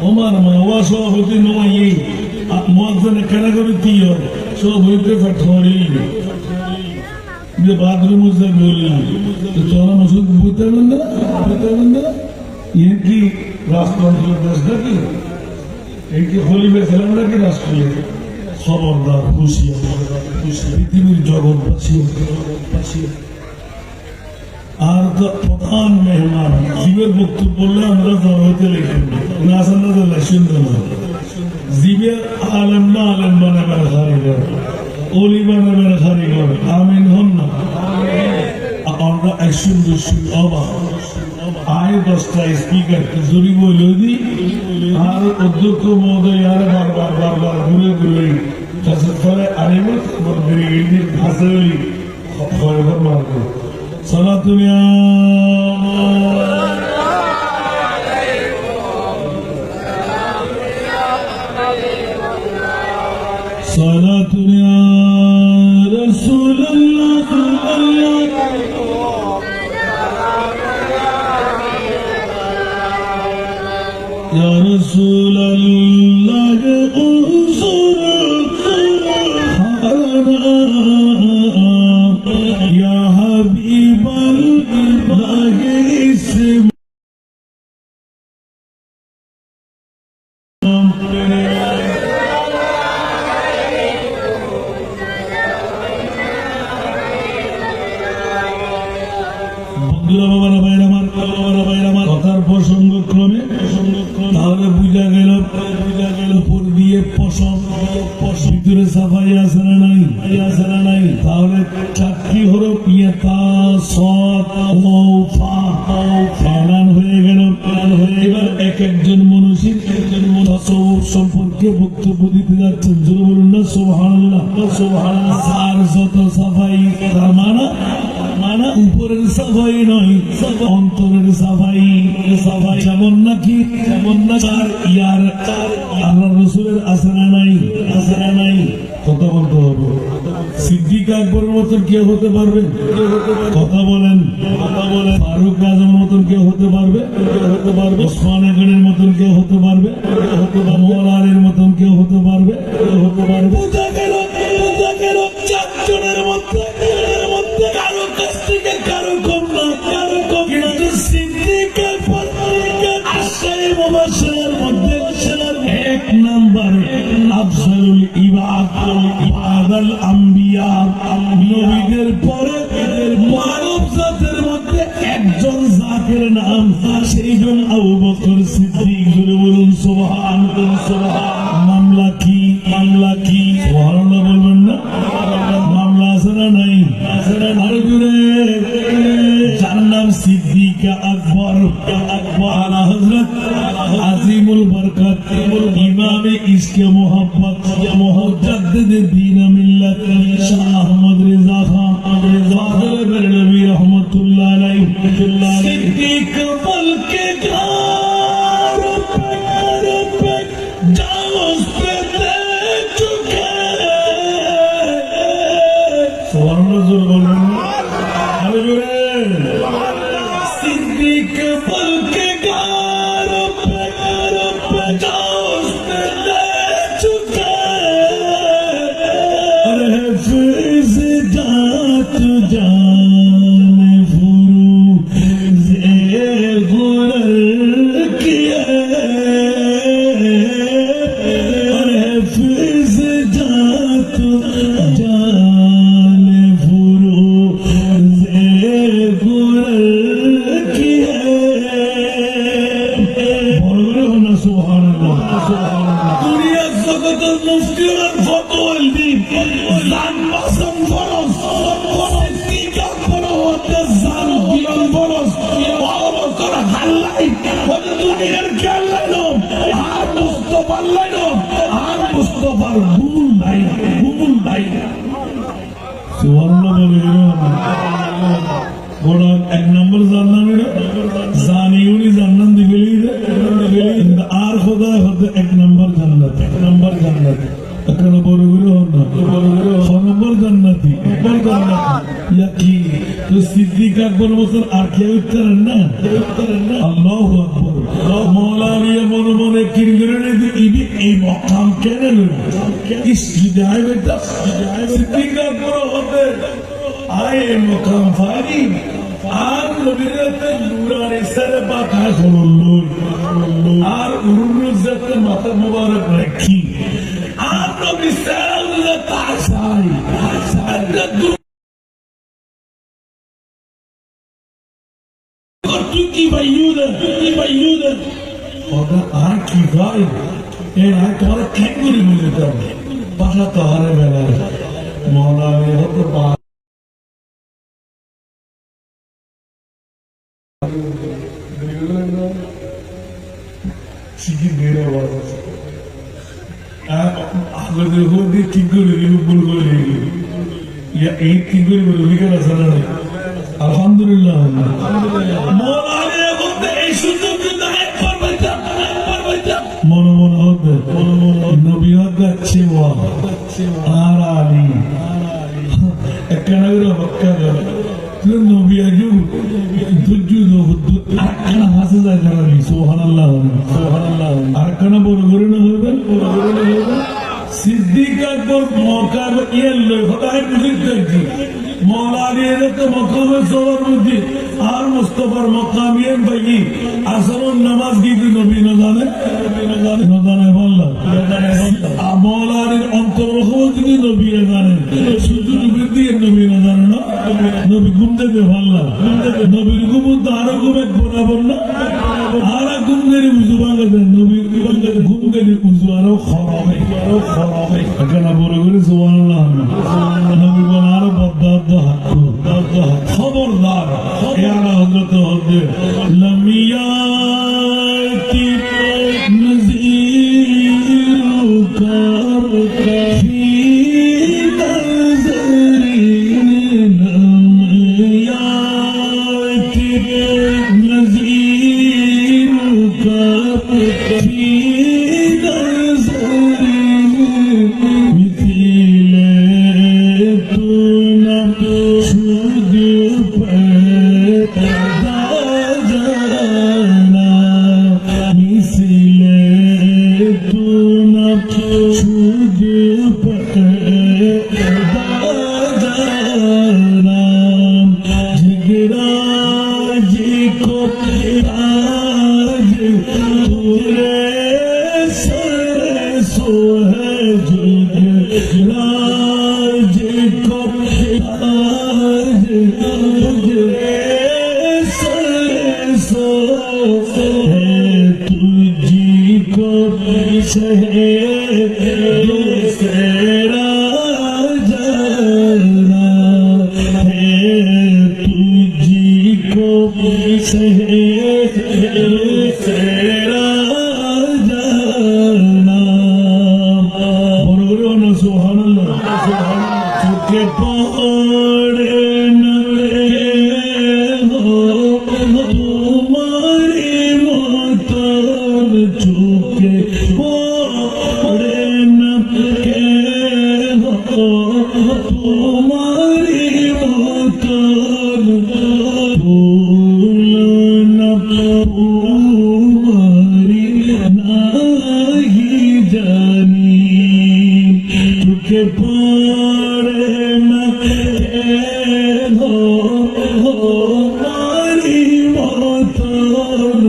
ওমার মা সভাপতি নয় মহাজনে কেনা করে কি হয় সব হইতে ফেটরি যে বাথরুম বলি তোরা মসজিদ বুঝতে না কি রাষ্ট্রযন্ত্র দেশ নাকি এই কি হলিবে ছিলাম নাকি রাষ্ট্রীয় খবরদার খুশি পৃথিবীর জগৎবাসী আর প্রধান মেহমান জীবের বক্তব্য বললে আমরা জড় লিখেন না শুনতে না জীবের আলেম না আলেম বানাবেন কারিগর, অলি বানাবেন কারিগর, আমিন হন না। আমরা একশন অবাক আয় 10টা স্পিকার জরি বইল দি আর অধ্যক্ষ মহোদয় আর বারবার ঘুরে কাছে ফলে আরেব ভাষা খবর মার্গ সালাতুনিয়া সালাতুনিয়া রাসূলুল্লাহ يا رسول الله انصر يا حبيب الله اسم কথার প্রসঙ্গ ক্রমে তাহলে বুঝা গেল উপর দিয়ে পশম ভিতরে সাফাই আছে না নাই তাহলে চারটি হরফ ইয়েতা সদ ফালান হয়ে গেল। এবার এক একজন মনীষীর তাসাউফ সম্পর্কে বক্তব্য দিতে যাচ্ছেন, যদি বলুন না সুবহানাল্লাহ। আর যত সাফাই তার মানা উপরের সাফাই নয়, অন্তরের সাফাই যেমন নাকি ইয়ার আল্লাহ রসুলের আছে না নাই কথা বলতে হবে। সিদ্দিক আকবরের মতন কেউ হতে পারবে? কথা বলেন। ফারুক আজমের মতন কেউ হতে পারবে? ওসমান গনির মতন কেউ হতে পারবে? মোহাম্মদ আলীর মতন কেউ হতে পারবে? বুঝা গেল চারজনের মধ্যে নাম সেই জন আবু বকর সিদ্দিক বলুন সুবহানাল্লাহ। মামলা কি সুবহানাল্লাহ বলবেন না? মামলা আছে না নাই? আরো জোরে। যার নাম সিদ্দিক আকবর আলা হযরত আজিমুল বরকত ইমামে ইশকে মোহাম্মদ মুজাদ্দিদ দ্বীন মিল্লাত শাহ আহমদ রেজা খান ফাদল বেরলভী রহমাতুল্লাহ আলাইহি। সিদ্দিক বলকে গার पे जाओ उस पे दे चुके। सुभान अल्लाह अरे जोरे। सिद्दीक बलके गार पे जाओ उस पे दे चुके। अरे फिर जात जान फुरूज़ गुरर किए। अरे फिर जात जान फुरूज़ गुरर किए। বড় না সুবহানাল্লাহ। দুনিয়া জগতের মুফতি আর ফতোয়াল দিন জান মাসম ফরজ সিদ্দিক আকবর হতে জান দিলাম ফরজ বড় করে হাল্লাই ওই দুনিয়ার খেয়াল লাইলো আর মুস্তাফার লাইলো আর মুস্তাফার গুণ নাই সুবহানাল্লাহ। বড় এক নম্বর জান্নাত জানিউনি জান্নাত দিবেলি আর খোদা হতে এক নম্বর জান্নাত এখানে বড় গুলো না ছ নম্বর জান্নাতি ইয়া কি তো সিদ্দিক আকবর বছর আর কেউ উত্তরেন না আল্লাহু আকবার। মৌলানা মনে মনে কিরগরে ইবি এই মকাম কেন ইস বিদায় বেটা সিদ্দিক আকবর হতে আয়ে মকাম ফারি আর নবীরতে নুরানি সারে বাতা হলো আর উরুজাতে মাথা মুবারক রাখি আর নবী সাল্লাল্লাহু তাআসাই তুই কি বাইয়ুদা ওটা আর কি ভাই এ আর তোর কেন করে বলতে বাসা তো হারে বেলা মৌলানা হতে পা Sikit beda banget. Aku tu dia tiga ribu bulgul lagi. Ya tiga ribu lebih kan asal ni. Alhamdulillah. Maulana hote sunnah kita perbaca. Mana hote. Nabi hote cewa. Arani. Ekanagra bakka. Nabi aju tujuh arkana hasil aja lagi. Subhanallah. Arkana boru na hoga. Siddique Akbar मौका ये लो खुदाए मुझे करती मौलाना ने तो मकाम सवर मुझे are मुस्तफार मकाम ये भाई असरों नमाज की भी नबी न जाने वाला मौलाना अंतर रखोज की नबी न जाने सुजुद बिंदी नबी न जाने ना नबी गुम्दे दे वाला नबी गुम्दे आरा गुम्दे बोला बोलना आरा गुम्दे रे मुजुबान दे नबी गुम्दे रे मुजुबारो खराबे अगर बोले सुभानअल्लाह नबी बनारो बद्दा खबरदार यार हजरत होते लमियाती नज़ीर कर फी नज़री लमियाती नज़ीर कर फी So तुझको सहे दूसरा जाना है तुझको सहे दूसरा जाना बोलो ना सुभान अल्लाह चुके पड़े न तुम्हारी मतन चुके पड़े न तुम्हारी मतन भूल न तुम्हारी नहीं जानी चुके पड़े न तुम्हारी मतन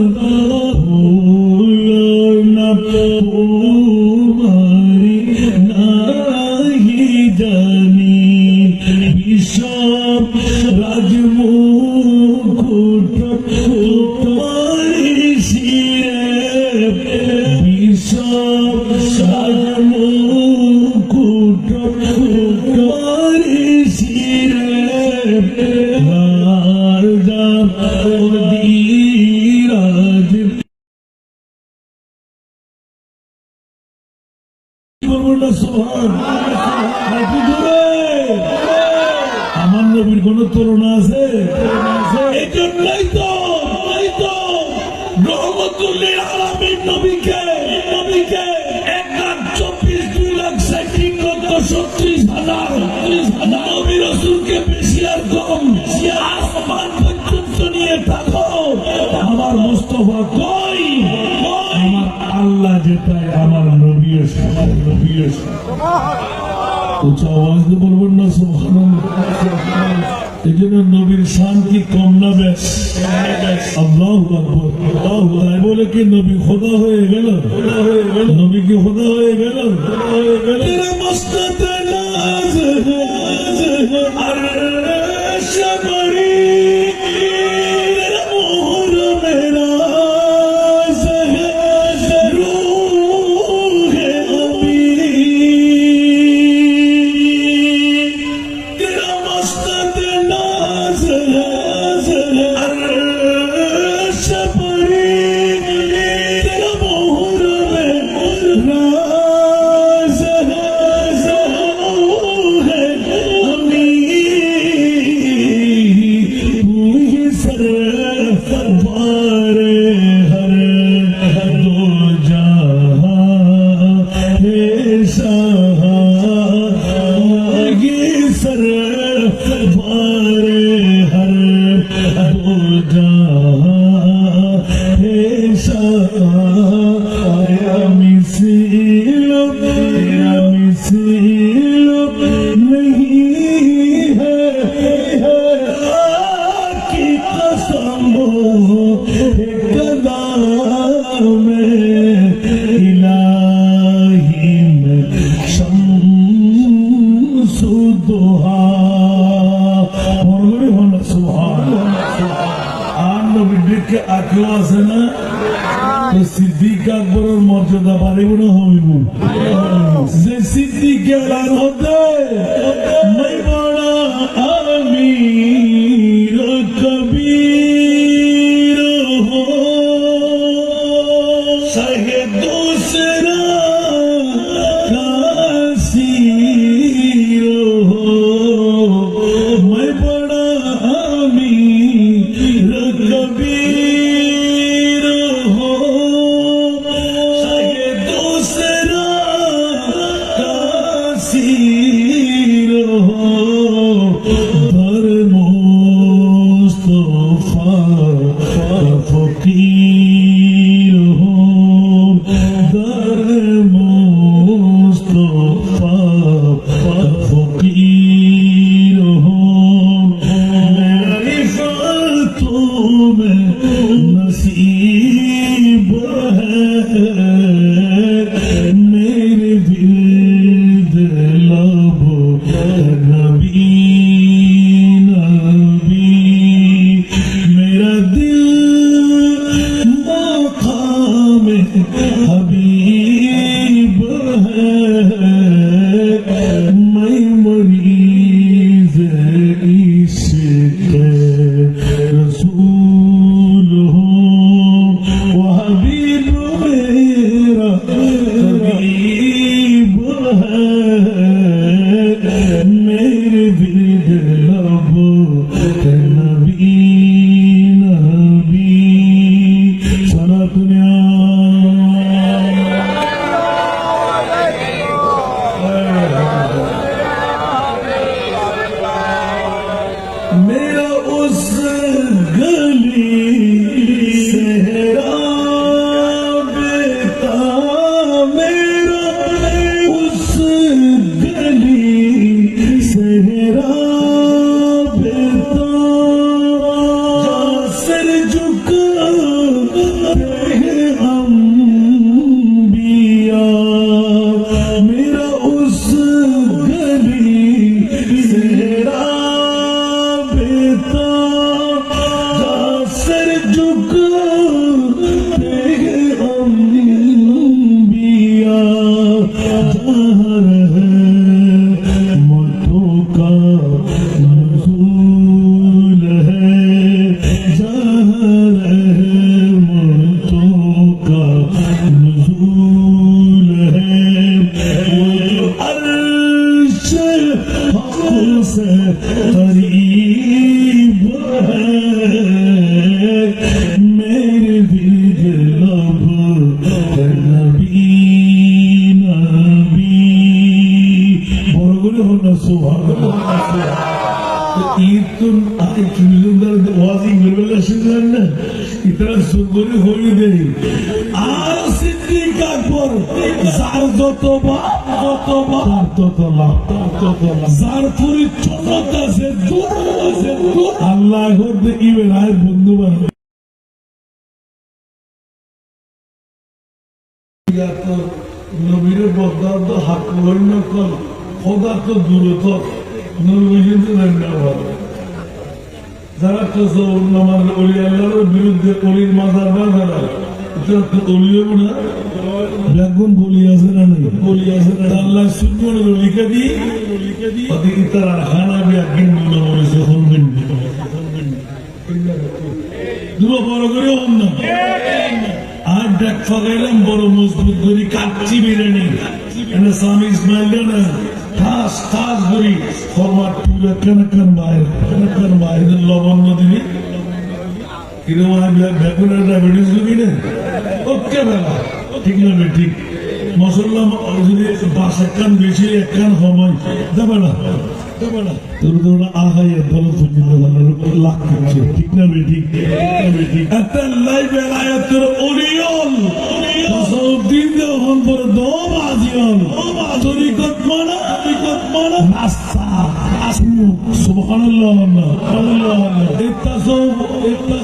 भूल न तुम्हारी नहीं जानी विषम राजमुकुट तुम्हारी सिरे विषम राजमुकुट तुम्हारी सिरे लालदा दीराज আমার নবীর কোন তুলনা আছে এই জন্যই তো রহমতুল্লিল আলামিন নবীকে 1,24,2,37,30,000 নবী রাসূলকে বেশি আর কম আসমান পর্যন্ত নিয়ে থাকো আমার মুস্তাফা কই আমার আল্লাহ যেটাই আমার নবী এসে উচ্চ আওয়াজ দিয়ে বলবেন না সুবহানাল্লাহ এই জন্য নবীর শান কি কম না বেশ আল্লাহু আকবার তাই বলে কি নবী খোদা হয়ে গেল নবী কি খোদা হয়ে গেল তেরা মস্তত নাজ আর শবরি তেরা মোহর মেরা সিদ্দিক আকবরের মর্যাদা পারিব না হইব যে সিদ্দিক এলান হতে मैं बड़ा अमीर कबीर हो सहे दूसरा कासीर हो मैं बड़ा अमीर कबीर हो सहे दूसरा कासीर हो धर्मो रसूल हूँ वो हबीब मेरा हबीब है मेरे बिरद लब नबी नबी सारा दुनिया मेरा उस गली सहरा बेटा मेरा उस गली सहरा बेटा जहाँ सर झुकाते हैं अंबिया मेरा उस गली सहरा बेटा जहाँ सर झुकाते हैं अंबिया जहाँ रहमतों का नुज़ूल है जहाँ रहमतों का नुज़ूल है वो जो अर्श हक़ से करीब है मेरे दिल लब नबी नबी বড় করে হল সুবহানাল্লাহ ঈদ তো আগে চুলদার ওয়াজিং বেরবেলা শুনলেন না ইতরা সুরবরে হয়ে দেয় আর সিদ্দিক আকবর যার যতবা তত লাভ যার পরিচ্ছন্নতা সে দূর আল্লাহ করতে কি বেড়ায় বন্ধু বান্ধব নবীর বদার্থ হাক হইল কল খোদা তো দূরত নবীর ধন্যবাদ যারা তসৌর নামাজ অলি আল্লাহর বিরুদ্ধে অলির মাজার বাজার এটা তো অলিও না ব্যাগুন বলি আছে না নাই বলি আছে না আল্লাহ সুন্দর লিখে দি অতি ইতারা খানা বিয়া গিন্দ বলেছে হলবেন দুটো বড় করে হন না আর দেখ ফাগাইলাম বড় মজবুত করি কাচ্চি বিরিয়ানি এনে স্বামী ইসমাইল না খাস খাস করি ফরমাট পুরো কেন বাইরে লবণ দিবি কিরম বেগুনের ডায়াবেটিস দিবি না ওকে বেলা ঠিক না ঠিক মশলা যদি বাস একখান বেশি একখান সময় দেবে না তোর তো আহাই দল পর্যন্ত লাখ করছে ঠিক না ঠিক একটা লাইফ এলাকার ওরিয়ল দিন দেওয়ার পর দম আজিয়ল তরিকত মানা রাস্তা সুবহানাল্লাহ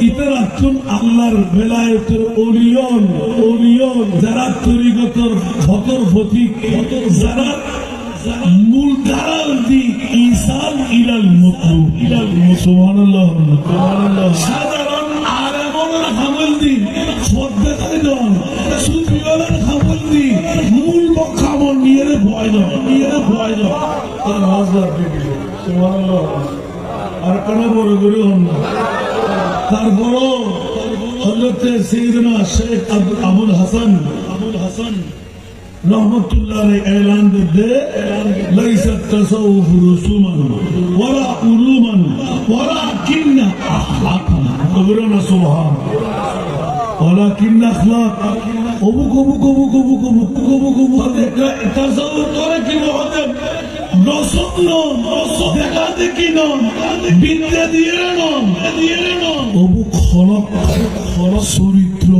ইতারাতুন আল্লাহর বেলায়েতের ওরিয়ল যারা তরিকতর ফতর ফতিক যারা মূল ধারার দিক ইসাল ইলাল মতলুব সুবহানাল্লাহ সাধারণ আলেমরা খামল দিন সদ্দেকাই দন সুফিওয়ালার খামল দিন মূল খামল নিয়ে ভয় দাও তার হাজার দিল সুবহানাল্লাহ আর কেন বড় করে হন না তারপরও হযরত সাইয়েদনা শেখ আবুল হাসান রহমতুল্লাহ এলান দে লাইসা তাসাউফ রুসুমান ওয়ালা উলুমান ওয়ালাকিন আখলাকান কবরনা সুবহান ওয়ালাকিন আখলাক কবু তাসাউফ করে কি মহদেব নসব নন দেখা দেখি নন বিদ্যা দিয়ে নন অবু খলক চরিত্র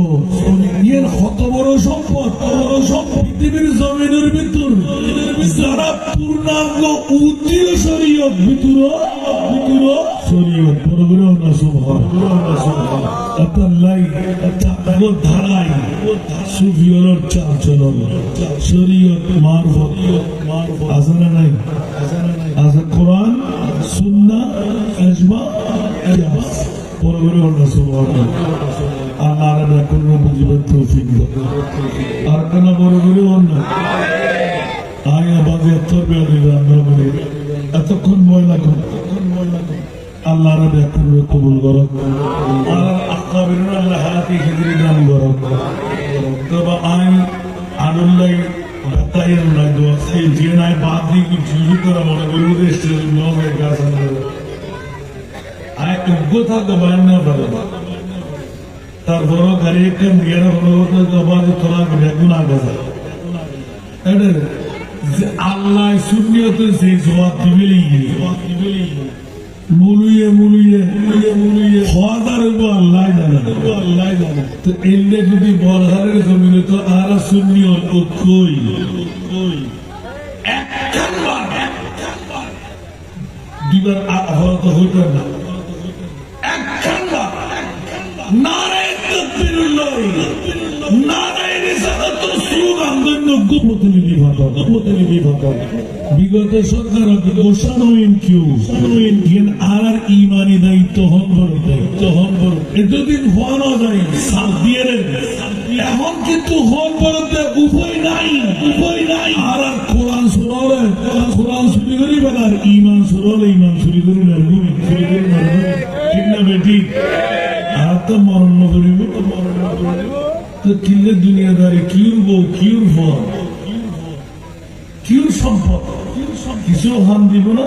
এর কত বড় সম্পদ পৃথিবীর জমিনের ভিতর যারা পূর্ণাঙ্গ উদ্দীয় শরীয়ত ভিতর শরীয়ত বড় না সুবহান আল্লাহ তাগো ধারাই সুফিয়র চাল চলন শরীয়ত মারফত আজানা নাই আজ কোরআন সুন্নাহ ইজমা কিয়াস বড় না সুবহান আর না কোন বুঝিবার তৌফিক আর কেন বড় না আয়া বাজে তরবে দিলাম এতক্ষণ ময়লা আল্লাহর ব্যাকুল কবুল করো আর আকাবির আল্লাহ হায়াতি খিদরি দান করো তবে আই আনুল্লাহ बताइए ना जो से जीना है बात दी कुछ चीज़ करा मगर गुरु दे स्टेज में होगा क्या समझ आए उनको था दबान ना पड़ा तार बरो घरे के मेरा बरो तो दबान थोड़ा बेगुना गया ऐसे अल्लाह सुनियो तो से जवाब दिवेली मुलुये मुलुये मुलुये मुलुये ख्वादार को अल्लाह जाने तो इल्ले जुदी बोलहारे कमीने तो आरा सुनियो तो कोई एक बार दिवर आवाज़ तो होता ना एक बार नारे तब्बिरुल्लाह नारे रिसालत तो स्लोगान देने को पोतेली भागा বিগত সরকার ঘোষণাইন কিউ জ্ঞান আর ইমানি দায়িত্ব হন বড় এতদিন হওয়া যায় সাল দিয়ে এখন কিন্তু হন বড়তে উপায় নাই আর কোরআন শোনালে কোরআন চুরি করি বেলার ইমান শোনালে ইমান চুরি করি মারবি ঠিক না বেটি আর তো মরণ করিব তো কিলে দুনিয়াদারি কিউর ফল क्यों संपद किसो हम দিব না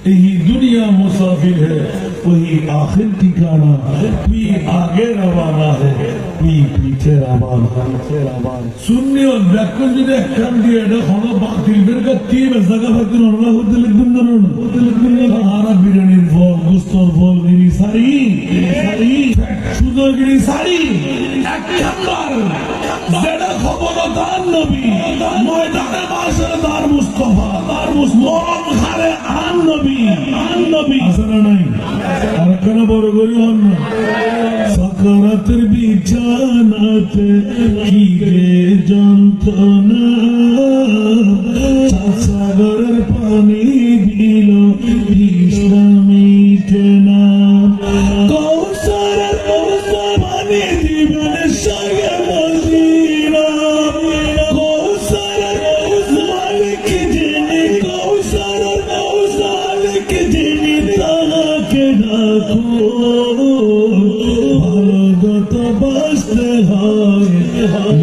यही दुनिया मुसाफिर है वही आखिर ठिकाना कोई आगे रवाना है कोई पीछे रवाना सुनने और बैकल जो एक काम दिया है खाना बातिल बेर का तीन जगह पर तो नॉर्मल होते लिखने ना आरा बिरयानी फल गुस्तर फल गिरी सारी सुदर गिरी सारी एक नंबर जेड़ा खबर दान नबी ময়দানে মাশাআল্লাহ দার মুস্তাফা মরণ ঘরে আন নবী আসলে নাই আর কেন বড় করি হন সাকারাতের বিছানাতে কি রে যন্ত্রণা সাগরের পানি দিল ইসলামিতে না কৌসারের পানি দিবেন সাগে মদিনা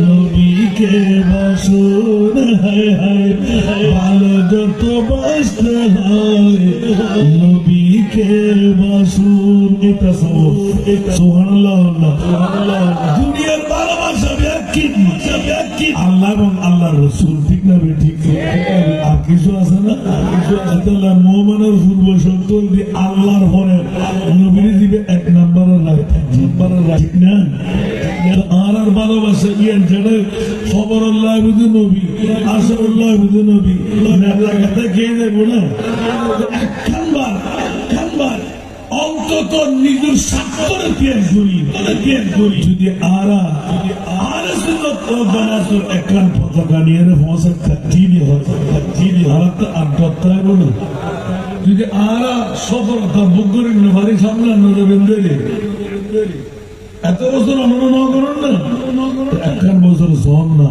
নবীকে বাসন ভালো যত বাসতে হয় নবীকে বাসন এটা সব সুবহানাল্লাহ দুনিয়ার ভালোবাসা ব্যাখ্যা আল্লাহ এবং আল্লাহর রাসূল ঠিক না ঠিক আর কিছু আছে না আল্লাহ মুমিনের পূর্ব শর্ত দিয়ে আল্লাহর পরে নবীর দিবে এক নম্বরের ঠিক না আর ভালোবাসা ইয়ার যেটা খবর আল্লাহ বুঝে নবী আসর আল্লাহ বুঝে নবী কথা খেয়ে যাবো না একবার অন্তত নিজের স্বাক্ষরে পেশ করি যদি আরা সুন্নাত জামাতের একখান পতাকা নিয়ে ফসল চিনি হারাত আড্ডা বলো যদি আরা সফলতা বুক করে বাড়ি সামলানো দেবেন এত বছর আমরা না করেন না একখান বছর সন না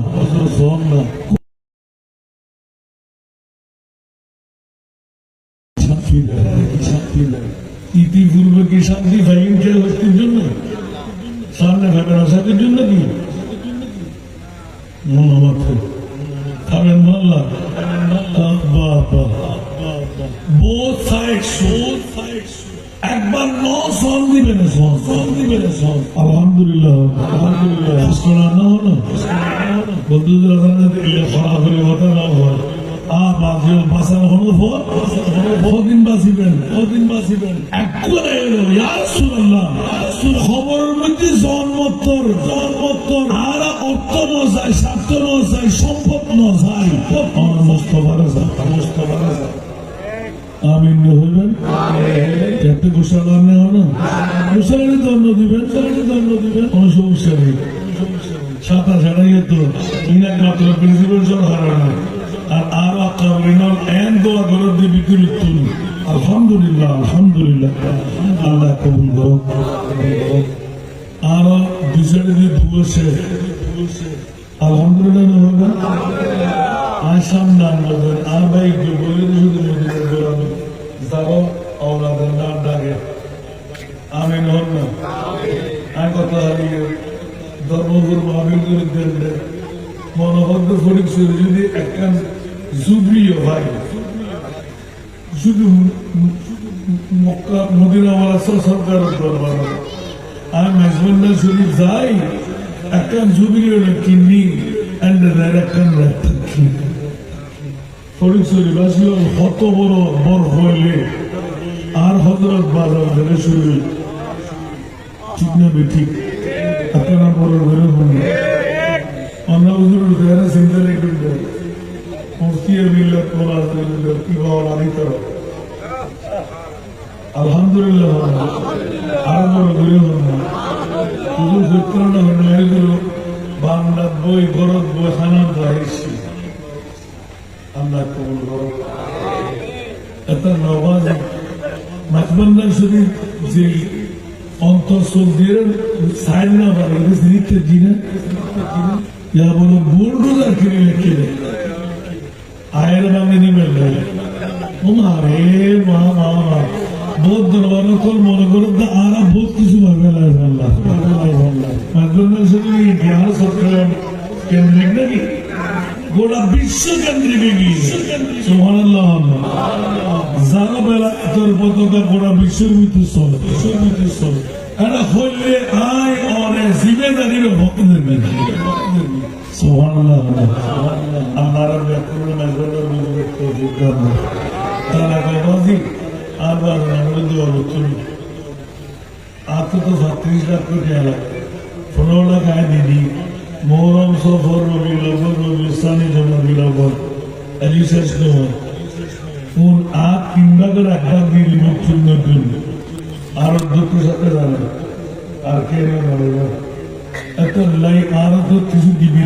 ইতিপূর্বে কি শান্তি ফাইন খেয়ে হস্তির জন্য সামনে খাবেন আসাদের জন্য কি মন খাবেন বললাম both sides একবার সন দিবেন আলহামদুলিল্লাহ বন্ধুদের খরা করে কথা না হয় বাঁচানো হলো কদিন বাঁচিবেন খবরের মধ্যে জন্মোত্তর আর অর্থ ন যায় স্বার্থ ন যায় সম্পদ ন যায় মোস্তফারে যায় আমিন হইবেন একটা গোসালার নেওয়া না গোসালারই দণ্ড দিবেন কোনো সমস্যা নেই সাঁতার ছাড়াইয়ে তো ইনাক মাত্র প্রিন্সিপাল সব হারা না আর আরো কাবরিনল এন দোয়া করে দিবি তুলুন আলহামদুলিল্লাহ আল্লাহ কবুল করো আরো বিচারে দিয়ে দুবসে আলহামদুলিল্লাহ হবে আসাম নাম আর ভাই বলে শুধু যাবো ওরা আমিন হন না আমি কথা হারিয়ে ধর্মগুরু আমিন করে দেন মনোবদ্ধ ফরিক যদি একটা জুবলিও ভাই শুধু মক্কা মদিনাওয়ালা সরকার দরবার আমি মেজবান্ডার শরীফ যাই একটা জুবলিও কিনি একটা থাকি ফরিক শরীফ আসলে কত বড় বড় হইলে আর হজরত বাজার ধরে শুরু ঠিক না ঠিক আপনারা বড় ধরে হন অন্য হুজুর ধরে চিন্তা রেখে মুফতিয়া মিল্লাত বলার কি বাবা আনি করো আলহামদুলিল্লাহ আর বড় ধরে হন হুজুর সত্তর না হন এগুলো বাংলার বই গরত বই খানার দাঁড়িয়েছি আল্লাহ কবুল করো এত নবাজ মাঝবান্ডার শরীর যে অন্তর সৌদির সাইড না পারে নিতে দিনে ইয়া বলো বুলডোজার কিনে লেখে আয়ের বাঙে নিবেন মারে মা মা মা বহুত দরবার কল মনে করো আর বহুত কিছু ভাবে মাঝবান্ডার শরীর ইতিহাস সরকার কেন্দ্রিক নাকি গোটা বিশ্ব কেন্দ্রিক গিয়েছে সুবহানাল্লাহ যারা বেলা তোর পতাকা গোটা বিশ্বের ভিতরে চলে এটা হইলে আয় অনে জিম্মেদারির ভক্তদের নেই সুবহানাল্লাহ আমার ব্যাকুল মেজবান্ডার বুঝবে তো যোগদান তারা বাবাজি আবার আমরা দেওয়া তুমি আজ তো 36 লাখ কোটি এলাকা 15 লাখ আয় দিদি মোহরম সফর রবি লবর রবি সানি রবি লবর এলিশেষ নয় কোন আট তিন ভাগের একবার দিয়ে রিমোট চুন্নের জন্য আর অধ্যক্ষ সাথে যাবে আর কে এত লাই আর কিছু দিবি